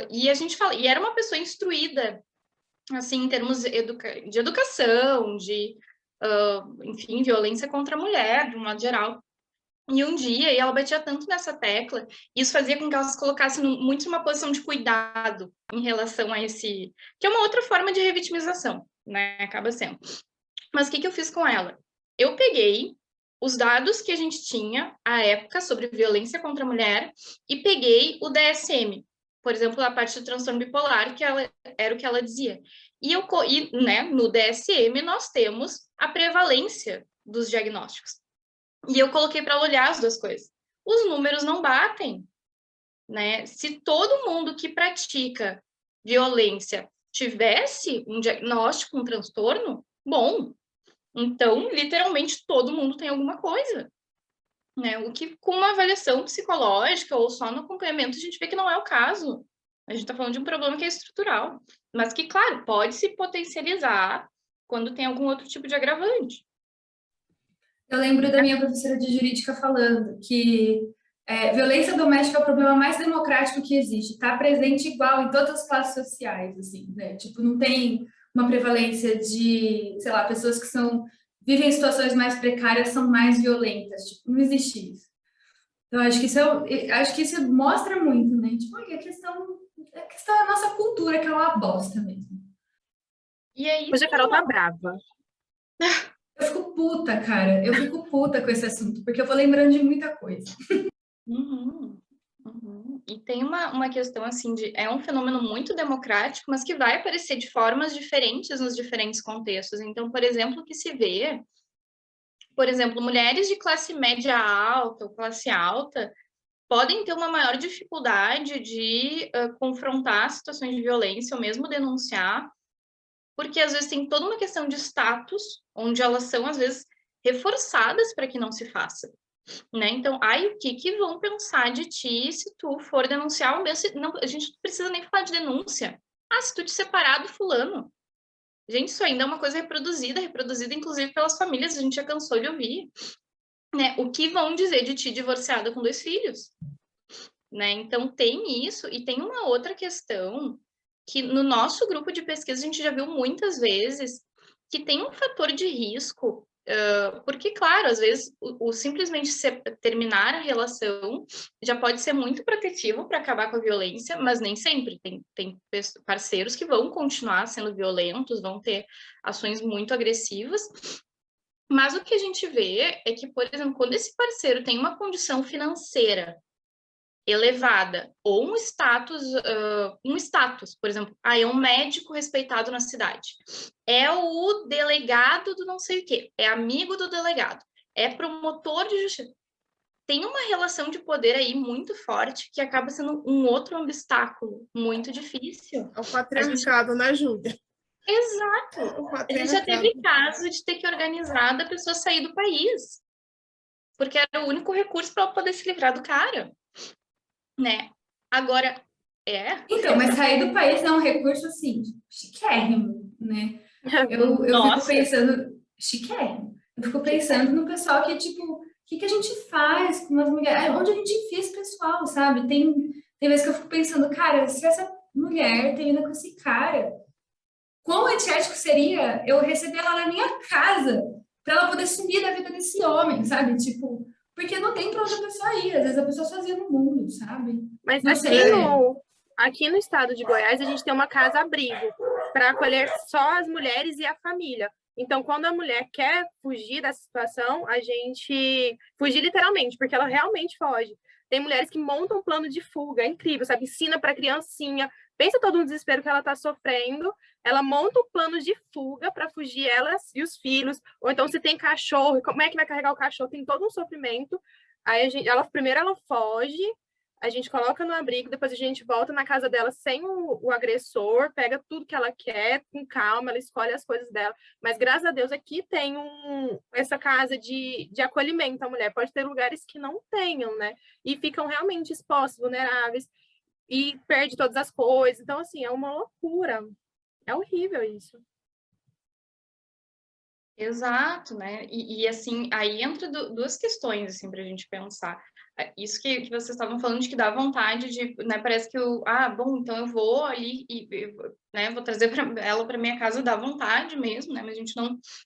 E a gente fala, e era uma pessoa instruída, assim, em termos de educação, enfim, violência contra a mulher, de um modo geral. E um dia, e ela batia tanto nessa tecla, isso fazia com que ela se colocasse muito numa posição de cuidado em relação a esse... que é uma outra forma de revitimização, né? Acaba sendo. Mas o que eu fiz com ela? Eu peguei os dados que a gente tinha à época sobre violência contra a mulher e peguei o DSM, por exemplo, a parte do transtorno bipolar, que era o que ela dizia. E né, no DSM nós temos a prevalência dos diagnósticos. E eu coloquei para ela olhar as duas coisas. Os números não batem, né? Se todo mundo que pratica violência tivesse um diagnóstico, um transtorno, bom, Então, literalmente, todo mundo tem alguma coisa, né? O que, com uma avaliação psicológica ou só no acompanhamento, a gente vê que não é o caso. A gente está falando de um problema que é estrutural, mas que, claro, pode se potencializar quando tem algum outro tipo de agravante. Eu lembro da minha professora de jurídica falando que violência doméstica é o problema mais democrático que existe, está presente igual em todas as classes sociais, assim, né? Tipo, não tem uma prevalência de, sei lá, pessoas que vivem em situações mais precárias são mais violentas, tipo, não existe isso. Então, acho que isso mostra muito, né? Tipo, a questão da nossa cultura, que é uma bosta mesmo. E aí, Hoje a Carol tá brava. Eu fico puta, cara. Eu fico puta com esse assunto, porque eu vou lembrando de muita coisa. E tem uma questão, assim, é um fenômeno muito democrático, mas que vai aparecer de formas diferentes nos diferentes contextos. Então, por exemplo, o que se vê, por exemplo, mulheres de classe média alta ou classe alta podem ter uma maior dificuldade de confrontar situações de violência ou mesmo denunciar, porque às vezes tem toda uma questão de status, onde elas são, às vezes, reforçadas para que não se faça. Né? Então, o que vão pensar de ti se tu for denunciar o mesmo? Não, a gente não precisa nem falar de denúncia. Se tu te separar do fulano. Gente, isso ainda é uma coisa reproduzida inclusive pelas famílias, a gente já cansou de ouvir. Né? O que vão dizer de ti divorciada com 2 filhos? Né? Então, tem isso, e tem uma outra questão que no nosso grupo de pesquisa a gente já viu muitas vezes que tem um fator de risco, porque, claro, às vezes o simplesmente terminar a relação já pode ser muito protetivo para acabar com a violência, mas nem sempre. Tem parceiros que vão continuar sendo violentos, vão ter ações muito agressivas. Mas o que a gente vê é que, por exemplo, quando esse parceiro tem uma condição financeira elevada ou um status, por exemplo, é um médico respeitado na cidade, é o delegado do não sei o quê, é amigo do delegado, é promotor de justiça. Tem uma relação de poder aí muito forte que acaba sendo um outro obstáculo muito difícil. É o patriarcado, né, Júlia? Exato. A gente já teve caso de ter que organizar da pessoa sair do país, porque era o único recurso para ela poder se livrar do cara. Né? Agora, Então, mas sair do país é um recurso, assim, chiquérrimo, né? Eu fico pensando, chiquérrimo. Eu fico pensando no pessoal que, tipo, o que a gente faz com as mulheres? Onde a gente enfia esse pessoal, sabe? Tem vezes que eu fico pensando, cara, se essa mulher termina com esse cara, quão antiético seria eu receber ela na minha casa para ela poder sumir da vida desse homem, sabe? Tipo, porque não tem pra onde a pessoa ir, às vezes a pessoa sozinha no mundo, sabe? Mas não aqui no estado de Goiás, a gente tem uma casa-abrigo para acolher só as mulheres e a família. Então, quando a mulher quer fugir dessa situação, a gente fugir literalmente, porque ela realmente foge. Tem mulheres que montam um plano de fuga, é incrível, sabe? Ensina para a criancinha, pensa todo o desespero que ela está sofrendo, ela monta um plano de fuga para fugir elas e os filhos, ou então se tem cachorro, como é que vai carregar o cachorro? Tem todo um sofrimento. Aí primeiro ela foge, a gente coloca no abrigo, depois a gente volta na casa dela sem o agressor, pega tudo que ela quer, com calma, ela escolhe as coisas dela. Mas, graças a Deus, aqui tem essa casa de acolhimento à mulher. Pode ter lugares que não tenham, né? E ficam realmente expostos, vulneráveis, e perde todas as coisas. Então, assim, é uma loucura. É horrível isso. Exato, né? E assim, aí entra duas questões, assim, para a gente pensar. Isso que vocês estavam falando de que dá vontade de, né? Parece que bom, então eu vou ali né, vou trazer ela para minha casa, dá vontade mesmo, né? Mas a gente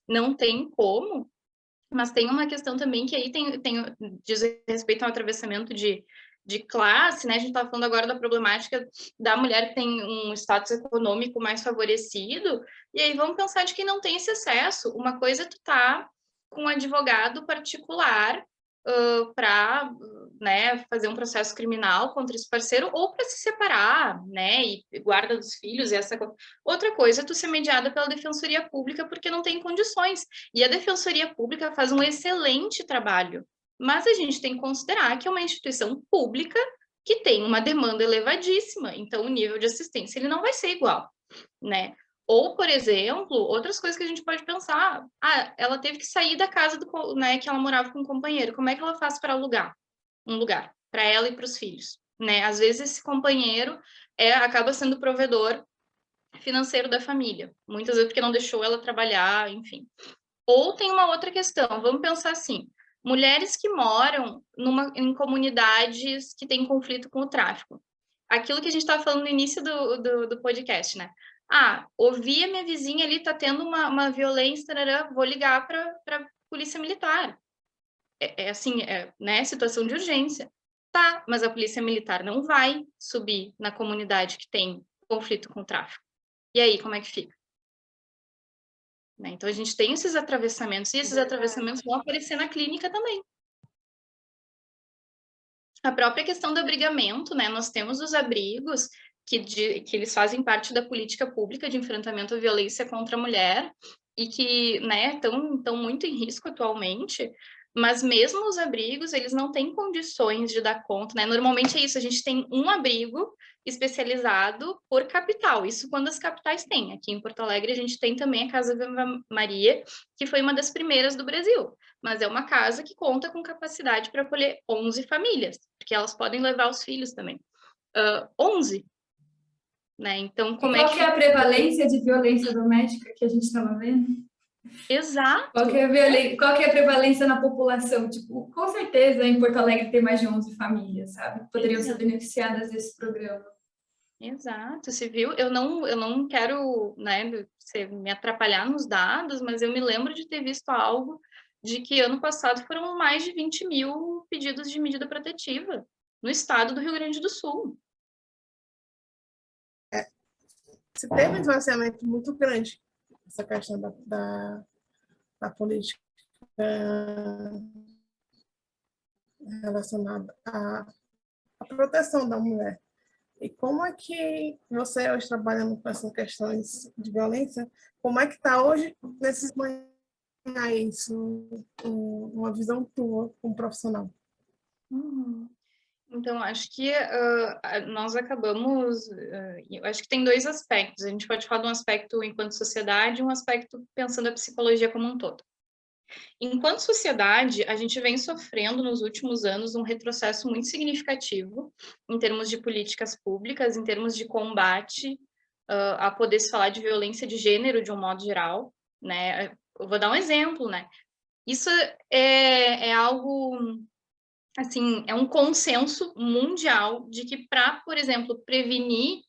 não tem como. Mas tem uma questão também que aí diz respeito ao atravessamento de classe, né? A gente está falando agora da problemática da mulher que tem um status econômico mais favorecido, e aí vamos pensar de quem não tem esse acesso. Uma coisa é tu tá com um advogado particular para, né, fazer um processo criminal contra esse parceiro ou para se separar, né, e guarda dos filhos e essa coisa. Outra coisa é tu ser mediada pela Defensoria Pública porque não tem condições. E a Defensoria Pública faz um excelente trabalho. Mas a gente tem que considerar que é uma instituição pública que tem uma demanda elevadíssima, então o nível de assistência ele não vai ser igual, né? Ou, por exemplo, outras coisas que a gente pode pensar. Ela teve que sair da casa né, que ela morava com um companheiro. Como é que ela faz para alugar um lugar para ela e para os filhos? Né? Às vezes esse companheiro acaba sendo provedor financeiro da família. Muitas vezes porque não deixou ela trabalhar, enfim. Ou tem uma outra questão. Vamos pensar assim. Mulheres que moram em comunidades que têm conflito com o tráfico. Aquilo que a gente estava falando no início do podcast, né? Ouvi a minha vizinha ali, tá tendo uma violência, tarará, vou ligar para polícia militar. Assim, né? Situação de urgência. Tá, mas a polícia militar não vai subir na comunidade que tem conflito com o tráfico. E aí, como é que fica? Né? Então, a gente tem esses atravessamentos, e esses atravessamentos vão aparecer na clínica também. A própria questão do abrigamento, né? Nós temos os abrigos que eles fazem parte da política pública de enfrentamento à violência contra a mulher e que, né, estão muito em risco atualmente, mas mesmo os abrigos, eles não têm condições de dar conta, né? Normalmente é isso, a gente tem um abrigo especializado por capital, isso quando as capitais têm. Aqui em Porto Alegre a gente tem também a Casa Viva Maria, que foi uma das primeiras do Brasil, mas é uma casa que conta com capacidade para acolher 11 famílias, porque elas podem levar os filhos também. 11, né? Então, como qual que é a prevalência de violência doméstica que a gente estava vendo? Exato. Qual que é a prevalência na população? Tipo, com certeza em Porto Alegre tem mais de 11 famílias, sabe? Poderiam ser beneficiadas desse programa. Exato, você viu? Eu não quero, né, me atrapalhar nos dados, mas eu me lembro de ter visto algo de que ano passado foram mais de 20 mil pedidos de medida protetiva no estado do Rio Grande do Sul. Se teve um esvaziamento muito grande essa questão da política relacionada à proteção da mulher. E como é que você, hoje trabalhando com essas questões de violência, como é que está hoje nesses isso, uma visão tua como profissional? Então, acho que nós acabamos... eu acho que tem dois aspectos. A gente pode falar de um aspecto enquanto sociedade e um aspecto pensando a psicologia como um todo. Enquanto sociedade, a gente vem sofrendo nos últimos anos um retrocesso muito significativo em termos de políticas públicas, em termos de combate a poder se falar de violência de gênero de um modo geral, né? Eu vou dar um exemplo, né? Isso é algo, assim, é um consenso mundial de que para, por exemplo, prevenir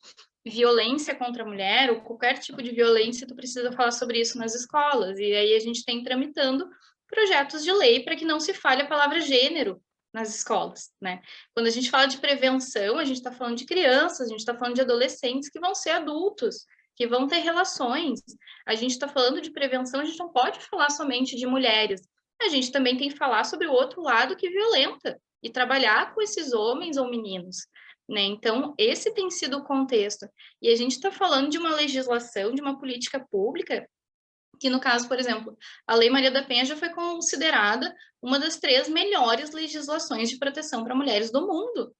violência contra a mulher ou qualquer tipo de violência, tu precisa falar sobre isso nas escolas. E aí a gente tem tramitando projetos de lei para que não se fale a palavra gênero nas escolas, né? Quando a gente fala de prevenção, a gente está falando de crianças, a gente está falando de adolescentes que vão ser adultos, que vão ter relações. A gente está falando de prevenção, a gente não pode falar somente de mulheres. A gente também tem que falar sobre o outro lado que violenta e trabalhar com esses homens ou meninos. Né? Então, esse tem sido o contexto. E a gente está falando de uma legislação, de uma política pública, que no caso, por exemplo, a Lei Maria da Penha já foi considerada uma das 3 melhores legislações de proteção para mulheres do mundo.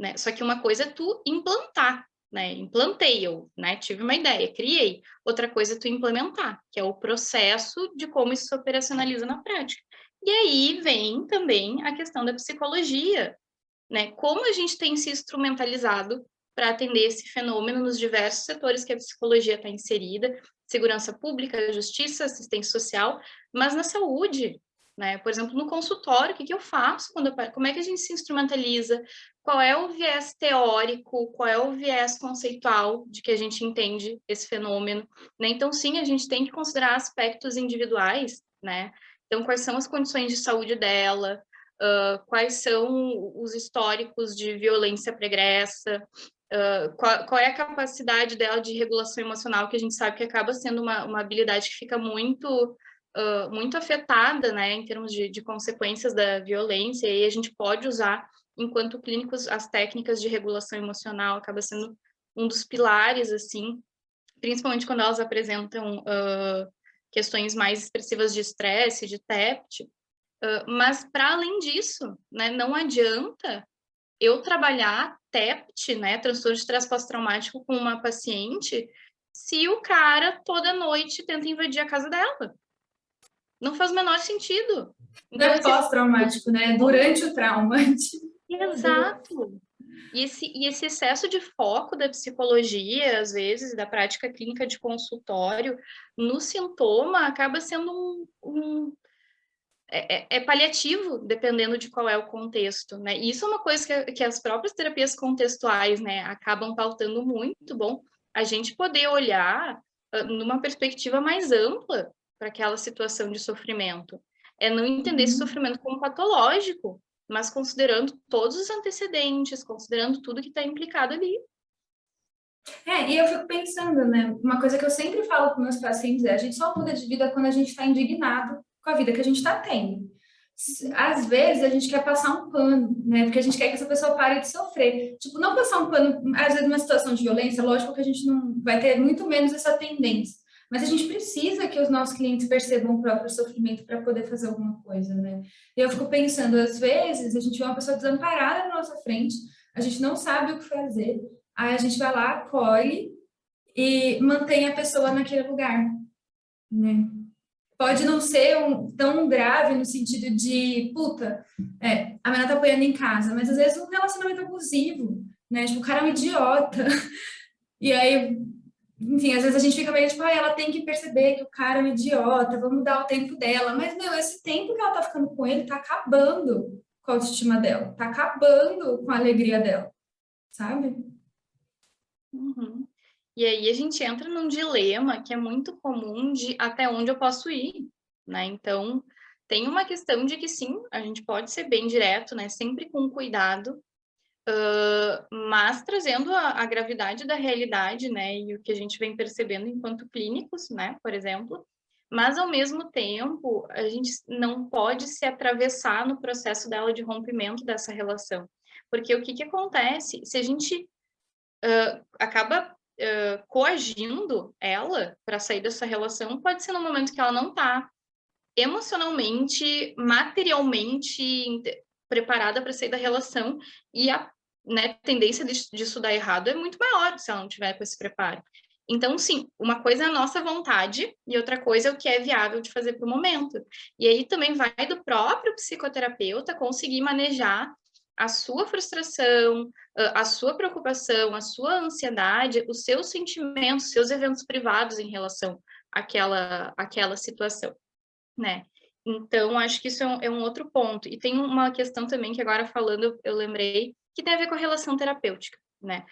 Né? Só que uma coisa é tu implantar, né? Implantei, eu, né, tive uma ideia, criei. Outra coisa é tu implementar, que é o processo de como isso se operacionaliza na prática. E aí vem também a questão da psicologia, né? Como a gente tem se instrumentalizado para atender esse fenômeno nos diversos setores que a psicologia está inserida, segurança pública, justiça, assistência social, mas na saúde, né? Por exemplo, no consultório, o que eu faço? Como é que a gente se instrumentaliza? Qual é o viés teórico? Qual é o viés conceitual de que a gente entende esse fenômeno? Né? Então, sim, a gente tem que considerar aspectos individuais, né? Então, quais são as condições de saúde dela? Quais são os históricos de violência pregressa, qual é a capacidade dela de regulação emocional, que a gente sabe que acaba sendo uma habilidade que fica muito afetada, né, em termos de consequências da violência, e a gente pode usar, enquanto clínicos, as técnicas de regulação emocional, acaba sendo um dos pilares, assim, principalmente quando elas apresentam questões mais expressivas de estresse, de TEPT. Mas, para além disso, né, não adianta eu trabalhar TEPT, né, transtorno de estresse pós-traumático, com uma paciente, se o cara toda noite tenta invadir a casa dela? Não faz o menor sentido. Não é pós-traumático, né? Durante o trauma. Exato. E esse excesso de foco da psicologia, às vezes, da prática clínica de consultório, no sintoma, acaba sendo paliativo, dependendo de qual é o contexto, né? E isso é uma coisa que as próprias terapias contextuais, né, acabam pautando muito. Bom, a gente poder olhar numa perspectiva mais ampla para aquela situação de sofrimento. É não entender esse sofrimento como patológico, mas considerando todos os antecedentes, considerando tudo que está implicado ali. E eu fico pensando, né? Uma coisa que eu sempre falo para meus pacientes é: a gente só muda de vida quando a gente está indignado com a vida que a gente está tendo. Às vezes a gente quer passar um pano, né? Porque a gente quer que essa pessoa pare de sofrer. Tipo, não passar um pano, às vezes, numa situação de violência, lógico que a gente não vai ter muito menos essa tendência. Mas a gente precisa que os nossos clientes percebam o próprio sofrimento para poder fazer alguma coisa, né? E eu fico pensando, às vezes, a gente vê uma pessoa desamparada na nossa frente, a gente não sabe o que fazer, aí a gente vai lá, acolhe e mantém a pessoa naquele lugar, né? Pode não ser tão grave no sentido de, puta, a menina tá apanhando em casa, mas às vezes um relacionamento abusivo, né? Tipo, o cara é um idiota. E aí, enfim, às vezes a gente fica meio tipo, ela tem que perceber que o cara é um idiota, vamos dar o tempo dela. Mas, meu, esse tempo que ela tá ficando com ele tá acabando com a autoestima dela, tá acabando com a alegria dela, sabe? Uhum. E aí a gente entra num dilema que é muito comum de até onde eu posso ir, né? Então, tem uma questão de que sim, a gente pode ser bem direto, né? Sempre com cuidado, mas trazendo a gravidade da realidade, né? E o que a gente vem percebendo enquanto clínicos, né? Por exemplo. Mas, ao mesmo tempo, a gente não pode se atravessar no processo dela de rompimento dessa relação. Porque o que acontece? Se a gente acaba coagindo ela para sair dessa relação, pode ser no momento que ela não está emocionalmente, materialmente preparada para sair da relação, e a tendência disso dar errado é muito maior se ela não tiver com esse preparo. Então, sim, uma coisa é a nossa vontade e outra coisa é o que é viável de fazer para o momento. E aí também vai do próprio psicoterapeuta conseguir manejar a sua frustração, a sua preocupação, a sua ansiedade, os seus sentimentos, os seus eventos privados em relação àquela situação, né? Então, acho que isso é um outro ponto. E tem uma questão também que agora falando, eu lembrei, que tem a ver com a relação terapêutica, né?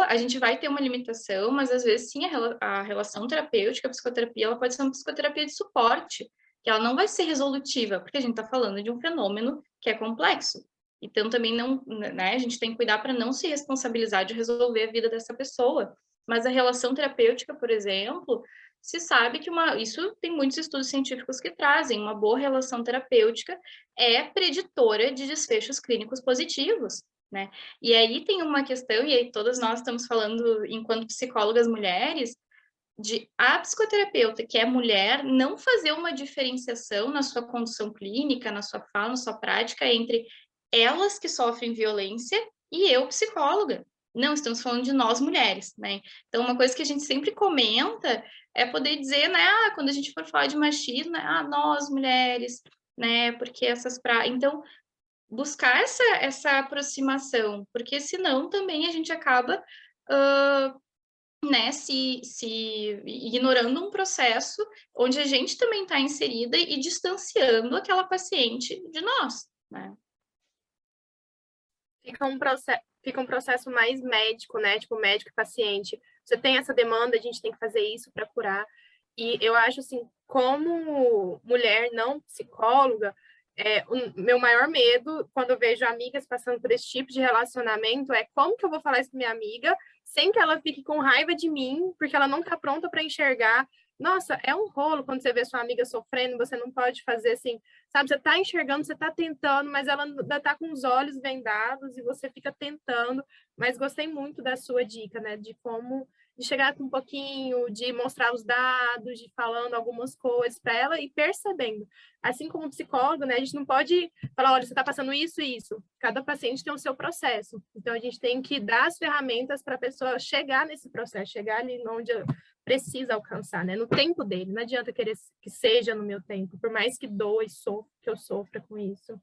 A gente vai ter uma limitação, mas às vezes sim, a relação terapêutica, a psicoterapia, ela pode ser uma psicoterapia de suporte, que ela não vai ser resolutiva, porque a gente está falando de um fenômeno que é complexo. Então, também não, né, a gente tem que cuidar para não se responsabilizar de resolver a vida dessa pessoa. Mas a relação terapêutica, por exemplo, se sabe que isso tem muitos estudos científicos que trazem, uma boa relação terapêutica é preditora de desfechos clínicos positivos, né? E aí tem uma questão, e aí todas nós estamos falando, enquanto psicólogas mulheres, de a psicoterapeuta, que é mulher, não fazer uma diferenciação na sua condução clínica, na sua fala, na sua prática, entre elas que sofrem violência e eu, psicóloga. Não, estamos falando de nós mulheres, né? Então, uma coisa que a gente sempre comenta é poder dizer, né, quando a gente for falar de machismo, né, nós mulheres, né, porque Então, buscar essa aproximação, porque senão também a gente acaba, né, se ignorando um processo onde a gente também está inserida e distanciando aquela paciente de nós, né? Fica um processo mais médico, né? Tipo, médico e paciente. Você tem essa demanda, a gente tem que fazer isso para curar. E eu acho, assim, como mulher não psicóloga, o meu maior medo, quando eu vejo amigas passando por esse tipo de relacionamento, é como que eu vou falar isso para minha amiga sem que ela fique com raiva de mim, porque ela não está pronta para enxergar. Nossa, é um rolo quando você vê sua amiga sofrendo, você não pode fazer assim, sabe? Você está enxergando, você está tentando, mas ela ainda está com os olhos vendados e você fica tentando. Mas gostei muito da sua dica, né? De como de chegar com um pouquinho, de mostrar os dados, de falando algumas coisas para ela e percebendo. Assim como psicólogo, né, a gente não pode falar, olha, você está passando isso e isso. Cada paciente tem o seu processo. Então, a gente tem que dar as ferramentas para a pessoa chegar nesse processo, chegar ali onde precisa alcançar, né? No tempo dele. Não adianta querer que seja no meu tempo, por mais que doa e que eu sofra com isso.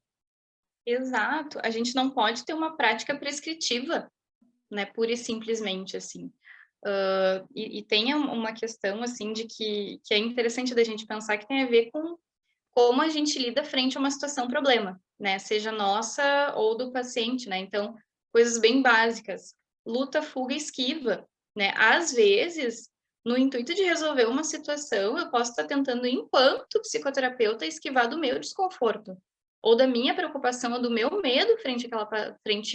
Exato. A gente não pode ter uma prática prescritiva, né? Pura e simplesmente, assim. E tem uma questão, assim, de que é interessante da gente pensar que tem a ver com como a gente lida frente a uma situação problema, né? Seja nossa ou do paciente, né? Então, coisas bem básicas. Luta, fuga, esquiva, né? Às vezes, no intuito de resolver uma situação, eu posso estar tentando, enquanto psicoterapeuta, esquivar do meu desconforto, ou da minha preocupação, ou do meu medo frente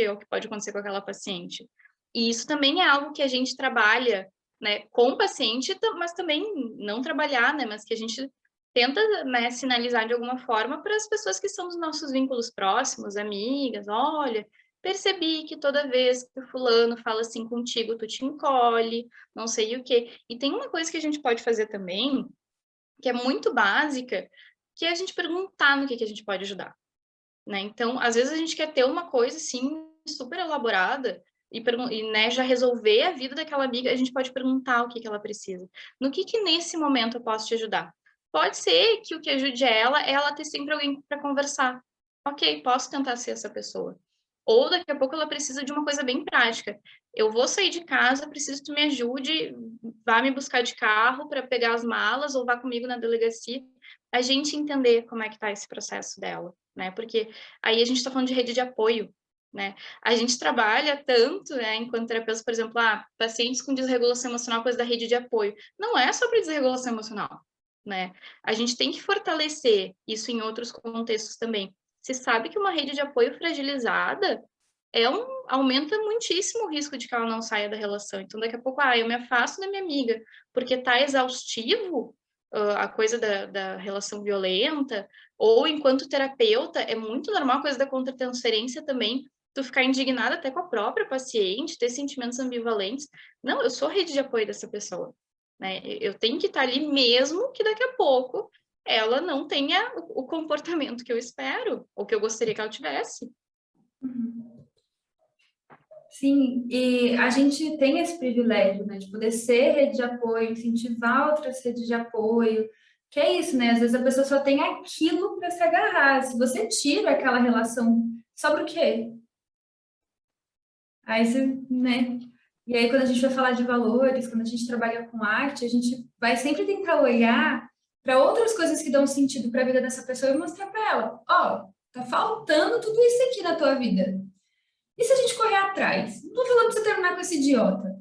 ao que pode acontecer com aquela paciente. E isso também é algo que a gente trabalha, né, com o paciente, mas também não trabalhar, né, mas que a gente tenta, né, sinalizar de alguma forma para as pessoas que são dos nossos vínculos próximos, amigas, olha, percebi que toda vez que o fulano fala assim contigo, tu te encolhe, não sei o quê. E tem uma coisa que a gente pode fazer também, que é muito básica, que é a gente perguntar no que a gente pode ajudar, né? Então, às vezes a gente quer ter uma coisa, assim, super elaborada, né, já resolver a vida daquela amiga, a gente pode perguntar o que ela precisa. No que nesse momento eu posso te ajudar? Pode ser que o que ajude é ela ter sempre alguém para conversar. Ok, posso tentar ser essa pessoa. Ou daqui a pouco ela precisa de uma coisa bem prática. Eu vou sair de casa, preciso que tu me ajude, vá me buscar de carro para pegar as malas ou vá comigo na delegacia. A gente entender como é que está esse processo dela, né? Porque aí a gente está falando de rede de apoio, né? A gente trabalha tanto, né, enquanto terapeuta, por exemplo, pacientes com desregulação emocional, coisa da rede de apoio. Não é só para desregulação emocional, né? A gente tem que fortalecer isso em outros contextos também. Você sabe que uma rede de apoio fragilizada aumenta muitíssimo o risco de que ela não saia da relação. Então, daqui a pouco, eu me afasto da minha amiga, porque tá exaustivo a coisa da relação violenta, ou enquanto terapeuta, é muito normal a coisa da contratransferência também, tu ficar indignada até com a própria paciente, ter sentimentos ambivalentes. Não, eu sou rede de apoio dessa pessoa, né? Eu tenho que estar ali mesmo que daqui a pouco ela não tenha o comportamento que eu espero, ou que eu gostaria que ela tivesse. Sim, e a gente tem esse privilégio, né, de poder ser rede de apoio, incentivar outras redes de apoio, que é isso, né? Às vezes a pessoa só tem aquilo para se agarrar. Se você tira aquela relação, sobra o quê? Aí você, né? E aí, quando a gente vai falar de valores, quando a gente trabalha com arte, a gente vai sempre tentar olhar para outras coisas que dão sentido para a vida dessa pessoa e mostrar para ela: ó, tá faltando tudo isso aqui na tua vida. E se a gente correr atrás? Não tô falando para você terminar com esse idiota.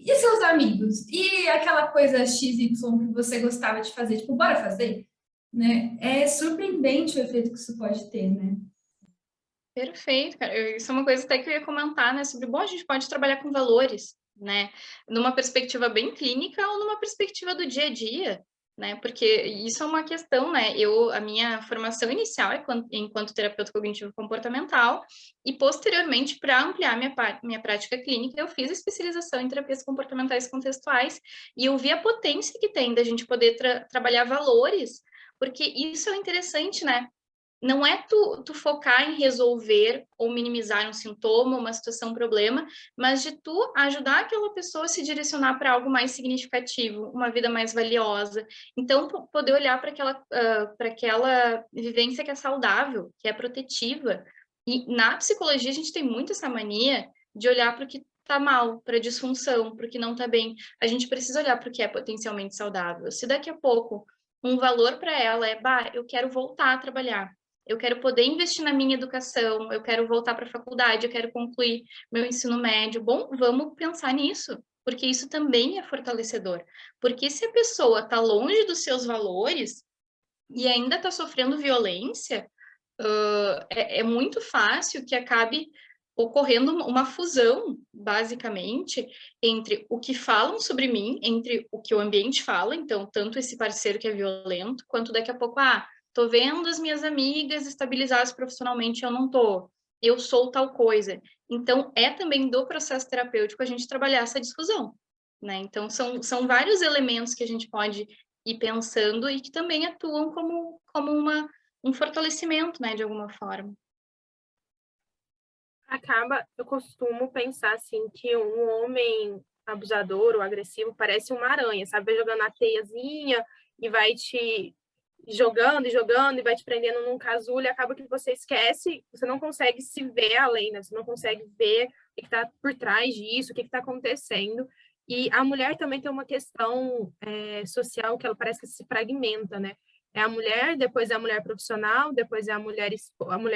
E seus amigos? E aquela coisa XY que você gostava de fazer? Tipo, bora fazer? Né? É surpreendente o efeito que isso pode ter, né? Perfeito, cara. Isso é uma coisa até que eu ia comentar, né? Sobre, bom, a gente pode trabalhar com valores, né? Numa perspectiva bem clínica ou numa perspectiva do dia a dia, né? Porque isso é uma questão, né? A minha formação inicial é enquanto terapeuta cognitivo comportamental e, posteriormente, para ampliar minha prática clínica, eu fiz especialização em terapias comportamentais contextuais e eu vi a potência que tem da gente poder trabalhar valores, porque isso é interessante, né? Não é tu focar em resolver ou minimizar um sintoma, uma situação, um problema, mas de tu ajudar aquela pessoa a se direcionar para algo mais significativo, uma vida mais valiosa. Então, poder olhar para aquela vivência que é saudável, que é protetiva. E na psicologia, a gente tem muito essa mania de olhar para o que está mal, para a disfunção, para o que não está bem. A gente precisa olhar para o que é potencialmente saudável. Se daqui a pouco um valor para ela é, eu quero voltar a trabalhar, eu quero poder investir na minha educação, eu quero voltar para a faculdade, eu quero concluir meu ensino médio. Bom, vamos pensar nisso, porque isso também é fortalecedor. Porque se a pessoa está longe dos seus valores e ainda está sofrendo violência, é muito fácil que acabe ocorrendo uma fusão, basicamente, entre o que falam sobre mim, entre o que o ambiente fala, então, tanto esse parceiro que é violento, quanto daqui a pouco, tô vendo as minhas amigas estabilizadas profissionalmente, eu não tô. Eu sou tal coisa. Então, é também do processo terapêutico a gente trabalhar essa difusão, né? Então, são vários elementos que a gente pode ir pensando e que também atuam como um fortalecimento, né, de alguma forma. Eu costumo pensar assim que um homem abusador ou agressivo parece uma aranha, sabe? Vai jogando a teiazinha e vai te jogando e jogando e vai te prendendo num casulo e acaba que você esquece, você não consegue se ver além, né? Você não consegue ver o que está por trás disso, o que está acontecendo. E a mulher também tem uma questão social que ela parece que se fragmenta, né? É a mulher, depois é a mulher profissional, depois é a mulher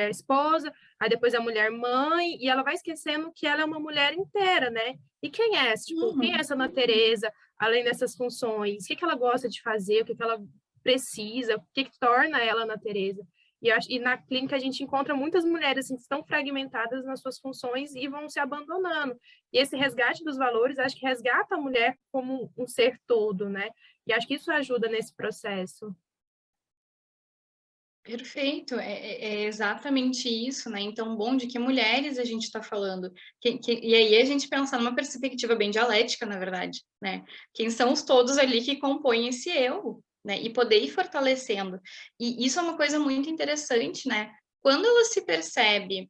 esposa, aí depois é a mulher mãe, e ela vai esquecendo que ela é uma mulher inteira, né? E quem é? Tipo, quem é essa Ana Teresa, além dessas funções? O que ela gosta de fazer? O que ela precisa? O que torna ela Ana Teresa? E na clínica a gente encontra muitas mulheres assim, que estão fragmentadas nas suas funções e vão se abandonando. E esse resgate dos valores, acho que resgata a mulher como um ser todo, né? E acho que isso ajuda nesse processo. Perfeito, é exatamente isso, né? Então, bom, de que mulheres a gente está falando? E aí a gente pensar numa perspectiva bem dialética, na verdade, né? Quem são os todos ali que compõem esse eu, né? E poder ir fortalecendo. E isso é uma coisa muito interessante, né? Quando ela se percebe,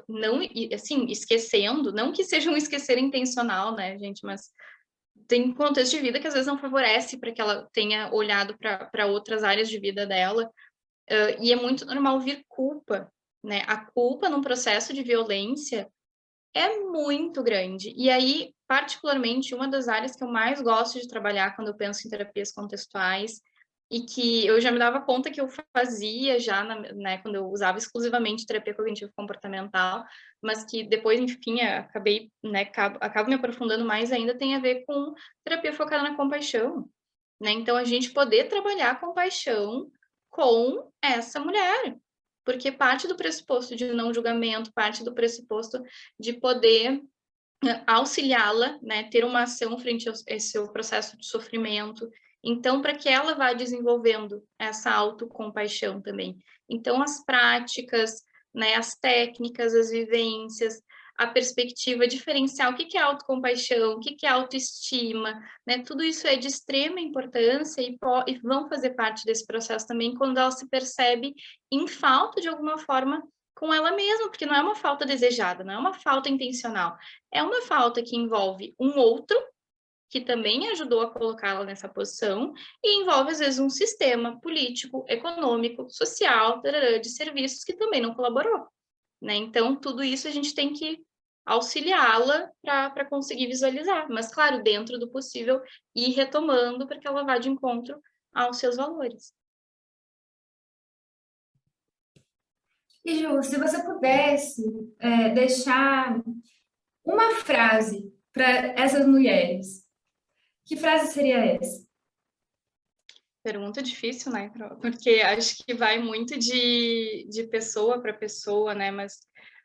não, assim, esquecendo, não que seja um esquecer intencional, né, gente, mas tem contexto de vida que às vezes não favorece para que ela tenha olhado para outras áreas de vida dela. E é muito normal vir culpa, né? A culpa num processo de violência é muito grande. E aí, particularmente, uma das áreas que eu mais gosto de trabalhar quando eu penso em terapias contextuais, e que eu já me dava conta que eu fazia já, né, quando eu usava exclusivamente terapia cognitivo-comportamental, mas que depois, enfim, acabei, né, acabo me aprofundando mais ainda, tem a ver com terapia focada na compaixão, né? Então, a gente poder trabalhar a compaixão com essa mulher, porque parte do pressuposto de não julgamento, parte do pressuposto de poder auxiliá-la, né, ter uma ação frente a esse seu processo de sofrimento. Então, para que ela vá desenvolvendo essa autocompaixão também. Então, as práticas, né, as técnicas, as vivências, a perspectiva diferencial, o que é autocompaixão, o que é autoestima, né, tudo isso é de extrema importância e vão fazer parte desse processo também quando ela se percebe em falta de alguma forma com ela mesma, porque não é uma falta desejada, não é uma falta intencional, é uma falta que envolve um outro que também ajudou a colocá-la nessa posição e envolve às vezes um sistema político, econômico, social, de serviços que também não colaborou, né? Então tudo isso a gente tem que auxiliá-la para conseguir visualizar, mas claro, dentro do possível ir retomando para que ela vá de encontro aos seus valores. E Ju, se você pudesse deixar uma frase para essas mulheres, que frase seria essa? Pergunta difícil, né? Porque acho que vai muito de pessoa para pessoa, né? Mas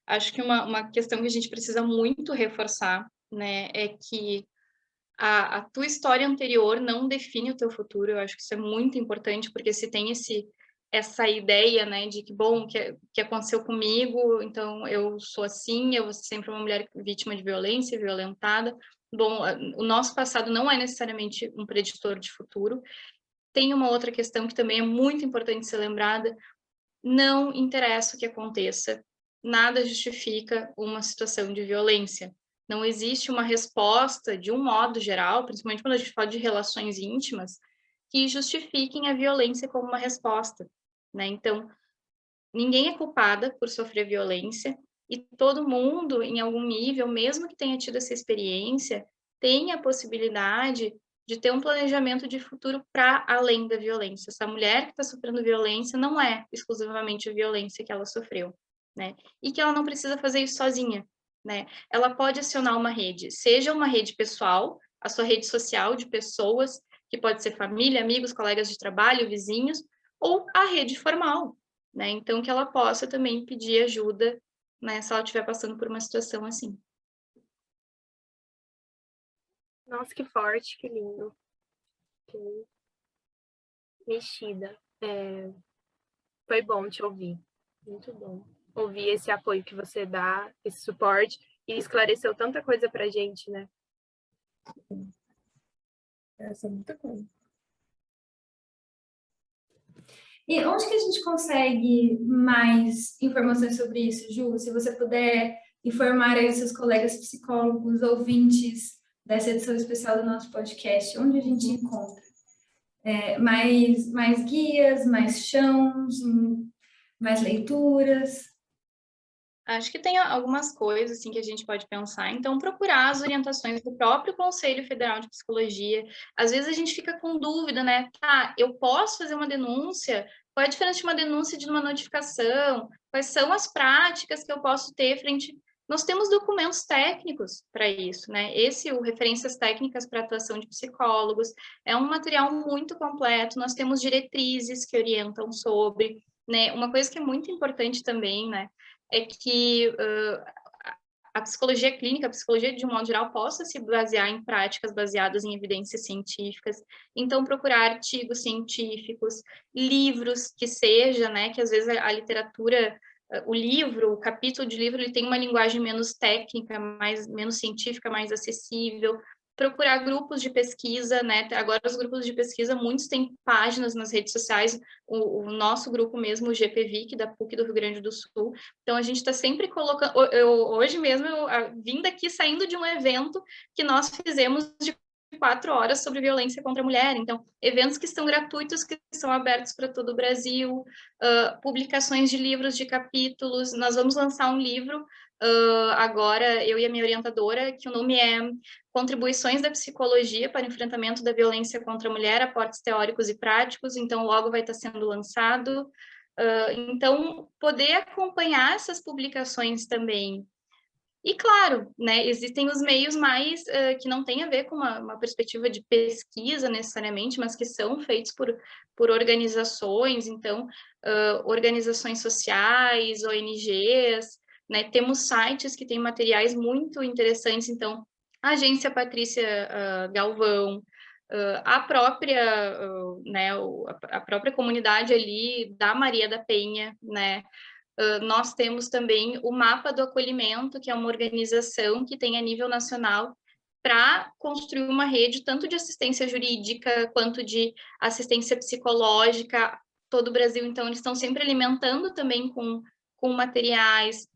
acho que uma questão que a gente precisa muito reforçar, né? É que a tua história anterior não define o teu futuro. Eu acho que isso é muito importante, porque se tem essa ideia, né? De que, bom, que aconteceu comigo, então eu sou assim, eu vou ser sempre uma mulher vítima de violência, violentada. Bom, o nosso passado não é necessariamente um preditor de futuro. Tem uma outra questão que também é muito importante ser lembrada: não interessa o que aconteça, nada justifica uma situação de violência. Não existe uma resposta, de um modo geral, principalmente quando a gente fala de relações íntimas, que justifiquem a violência como uma resposta, né? Então, ninguém é culpada por sofrer violência e todo mundo, em algum nível, mesmo que tenha tido essa experiência, tem a possibilidade de ter um planejamento de futuro para além da violência. Essa mulher que está sofrendo violência não é exclusivamente a violência que ela sofreu, né? E que ela não precisa fazer isso sozinha, né? Ela pode acionar uma rede, seja uma rede pessoal, a sua rede social de pessoas, que pode ser família, amigos, colegas de trabalho, vizinhos, ou a rede formal, né? Então, que ela possa também pedir ajuda, né, se ela estiver passando por uma situação assim. Nossa, que forte, que lindo. Que mexida. Foi bom te ouvir. Muito bom. ouvir esse apoio que você dá, esse suporte, e esclareceu tanta coisa pra gente, né? Essa é muita coisa. E onde que a gente consegue mais informações sobre isso, Ju? Se você puder informar aí os seus colegas psicólogos, ouvintes dessa edição especial do nosso podcast, onde a gente encontra? Mais guias, mais chãos, mais leituras? Acho que tem algumas coisas assim que a gente pode pensar. Então, procurar as orientações do próprio Conselho Federal de Psicologia. Às vezes a gente fica com dúvida, né? Tá, eu posso fazer uma denúncia? Qual é a diferença de uma denúncia e de uma notificação? Quais são as práticas que eu posso ter frente... Nós temos documentos técnicos para isso, né? O Referências Técnicas para Atuação de Psicólogos, é um material muito completo. Nós temos diretrizes que orientam sobre, né? Uma coisa que é muito importante também, né? É que a psicologia clínica, a psicologia de um modo geral, possa se basear em práticas baseadas em evidências científicas. Então, procurar artigos científicos, livros que seja, né, que às vezes a literatura, o livro, o capítulo de livro, ele tem uma linguagem menos técnica, menos científica, mais acessível. Procurar grupos de pesquisa, né? Agora os grupos de pesquisa, muitos têm páginas nas redes sociais, o nosso grupo mesmo, o GPVIC, da PUC do Rio Grande do Sul. Então, a gente está sempre colocando... hoje mesmo, eu vim daqui saindo de um evento que nós fizemos de 4 horas sobre violência contra a mulher. Então, eventos que estão gratuitos, que são abertos para todo o Brasil, publicações de livros, de capítulos. Nós vamos lançar um livro agora, eu e a minha orientadora, que o nome é Contribuições da Psicologia para o Enfrentamento da Violência contra a Mulher, Aportes Teóricos e Práticos, então logo vai estar sendo lançado. Então, poder acompanhar essas publicações também. E, claro, né, existem os meios mais que não têm a ver com uma perspectiva de pesquisa, necessariamente, mas que são feitos por organizações, então, organizações sociais, ONGs, né, temos sites que têm materiais muito interessantes, então, a Agência Patrícia Galvão, a própria, né, a própria comunidade ali da Maria da Penha, né, nós temos também o Mapa do Acolhimento, que é uma organização que tem a nível nacional para construir uma rede tanto de assistência jurídica quanto de assistência psicológica, todo o Brasil. Então, eles estão sempre alimentando também com materiais,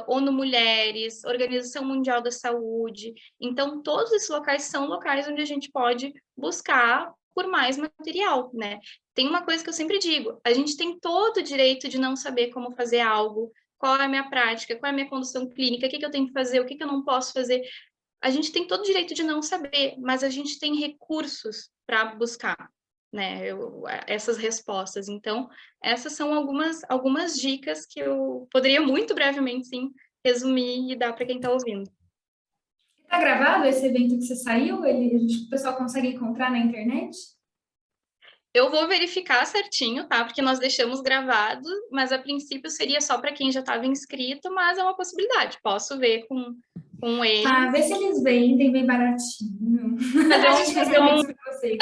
ONU Mulheres, Organização Mundial da Saúde. Então, todos esses locais são locais onde a gente pode buscar por mais material, né? Tem uma coisa que eu sempre digo, a gente tem todo o direito de não saber como fazer algo, qual é a minha prática, qual é a minha condução clínica, o que eu tenho que fazer, o que eu não posso fazer. A gente tem todo o direito de não saber, mas a gente tem recursos para buscar, né, essas respostas. Então, essas são algumas dicas que eu poderia muito brevemente, sim, resumir e dar para quem está ouvindo. Está gravado esse evento que você saiu? O pessoal consegue encontrar na internet? Eu vou verificar certinho, tá? Porque nós deixamos gravado, mas a princípio seria só para quem já estava inscrito, mas é uma possibilidade. Posso ver com ele. Ah, vê se eles vendem bem baratinho. A gente faz isso com vocês.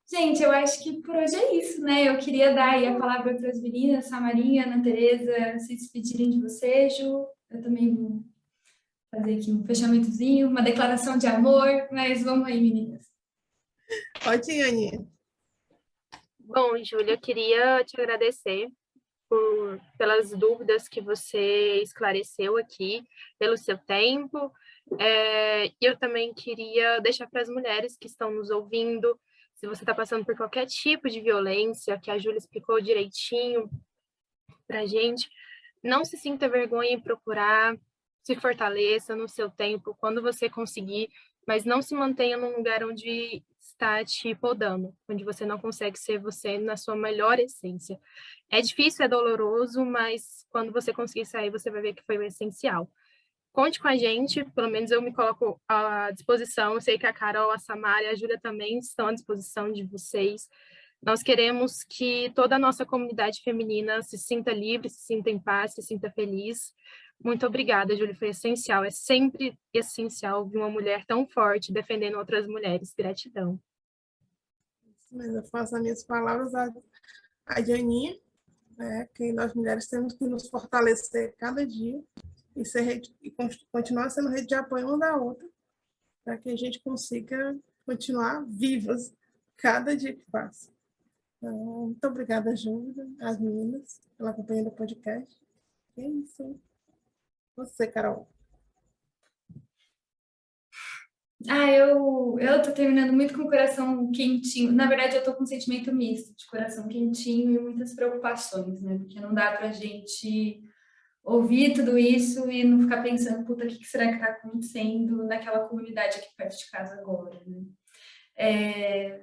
Gente, eu acho que por hoje é isso, né? Eu queria dar aí a palavra para as meninas, Samarinha, Ana Tereza, se despedirem de você, Ju. Eu também vou fazer aqui um fechamentozinho, uma declaração de amor, mas vamos aí, meninas. Pode ir, Aninha. Bom, Júlia, eu queria te agradecer pelas dúvidas que você esclareceu aqui, pelo seu tempo. Eu também queria deixar para as mulheres que estão nos ouvindo, se você está passando por qualquer tipo de violência, que a Júlia explicou direitinho para a gente, não se sinta vergonha em procurar, se fortaleça no seu tempo, quando você conseguir, mas não se mantenha num lugar onde está te podando, onde você não consegue ser você na sua melhor essência. É difícil, é doloroso, mas quando você conseguir sair, você vai ver que foi o essencial. Conte com a gente, pelo menos eu me coloco à disposição. Eu sei que a Carol, a Samara e a Júlia também estão à disposição de vocês. Nós queremos que toda a nossa comunidade feminina se sinta livre, se sinta em paz, se sinta feliz. Muito obrigada, Júlia, foi essencial. É sempre essencial ver uma mulher tão forte defendendo outras mulheres. Gratidão. Mas eu faço as minhas palavras a Janinha, né, que nós mulheres temos que nos fortalecer cada dia e continuar sendo rede de apoio uma da outra, para que a gente consiga continuar vivas cada dia que passa. Então, muito obrigada, Júlia, às meninas, pela companhia do podcast. É isso. Você, Carol. Eu tô terminando muito com o coração quentinho. Na verdade, eu tô com um sentimento misto de coração quentinho e muitas preocupações, né? Porque não dá pra gente ouvir tudo isso e não ficar pensando, puta, o que será que tá acontecendo naquela comunidade aqui perto de casa agora, né?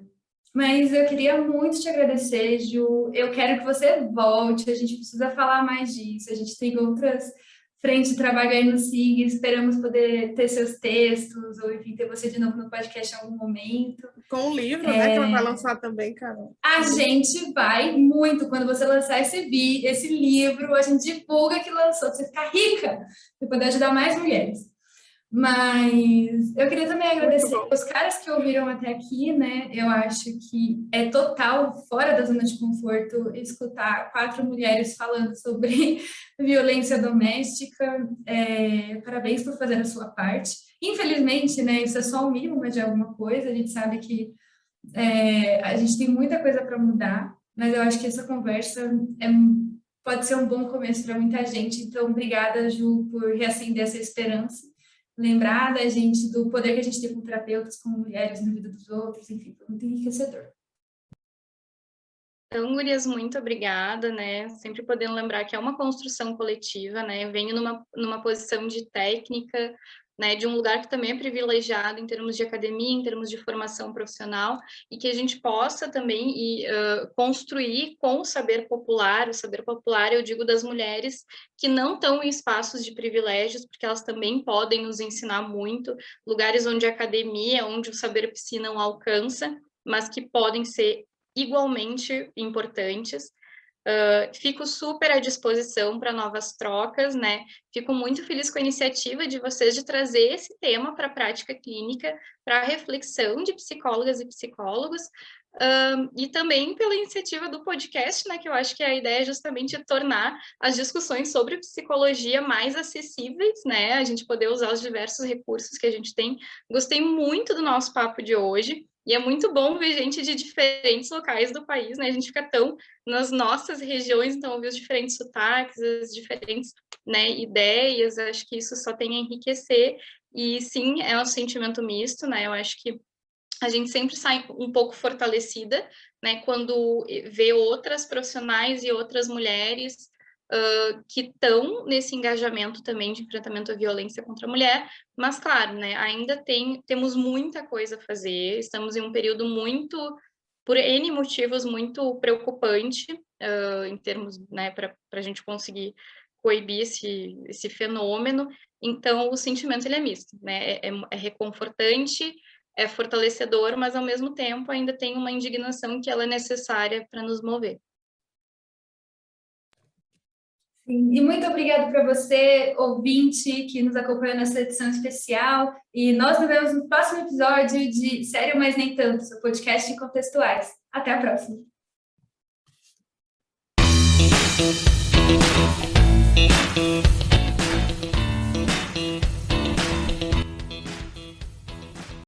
Mas eu queria muito te agradecer, Ju. Eu quero que você volte, a gente precisa falar mais disso. A gente tem outras frentes de trabalho aí no SIG, esperamos poder ter seus textos, ou enfim, ter você de novo no podcast em algum momento. Com o livro, né, que ela vai lançar também, Carol. A gente vai muito, quando você lançar esse livro, a gente divulga que lançou, pra você ficar rica e poder ajudar mais mulheres. Mas eu queria também agradecer os caras que ouviram até aqui, né? Eu acho que é total fora da zona de conforto escutar 4 mulheres falando sobre violência doméstica. Parabéns por fazer a sua parte. Infelizmente, né? Isso é só o mínimo de alguma coisa. A gente sabe que a gente tem muita coisa para mudar, mas eu acho que essa conversa pode ser um bom começo para muita gente. Então, obrigada, Ju, por reacender essa esperança. Lembrar da gente, do poder que a gente tem como terapeutas, como mulheres na vida dos outros, enfim, foi muito enriquecedor. Então, gurias, muito obrigada, né? Sempre podendo lembrar que é uma construção coletiva, né? Eu venho numa posição de técnica, né? De um lugar que também é privilegiado em termos de academia, em termos de formação profissional, e que a gente possa também construir com o saber popular eu digo das mulheres que não estão em espaços de privilégios, porque elas também podem nos ensinar muito, lugares onde a academia, onde o saber psi não alcança, mas que podem ser igualmente importantes. Fico super à disposição para novas trocas, né? Fico muito feliz com a iniciativa de vocês de trazer esse tema para a prática clínica, para a reflexão de psicólogas e psicólogos, e também pela iniciativa do podcast, né? Que eu acho que a ideia é justamente tornar as discussões sobre psicologia mais acessíveis, né? A gente poder usar os diversos recursos que a gente tem. Gostei muito do nosso papo de hoje. E é muito bom ver gente de diferentes locais do país, né? A gente fica tão nas nossas regiões, então ouvir os diferentes sotaques, as diferentes, né, ideias, acho que isso só tem a enriquecer. E sim, é um sentimento misto, né? Eu acho que a gente sempre sai um pouco fortalecida, né? Quando vê outras profissionais e outras mulheres que estão nesse engajamento também de enfrentamento à violência contra a mulher, mas claro, né, ainda temos muita coisa a fazer, estamos em um período muito, por N motivos, muito preocupante, em termos, né, para a gente conseguir coibir esse fenômeno, então o sentimento ele é misto, né, é reconfortante, é fortalecedor, mas ao mesmo tempo ainda tem uma indignação que ela é necessária para nos mover. Sim. E muito obrigada para você, ouvinte, que nos acompanhou nessa edição especial. E nós nos vemos no próximo episódio de Sério, Mas Nem Tanto, seu podcast de contextuais. Até a próxima!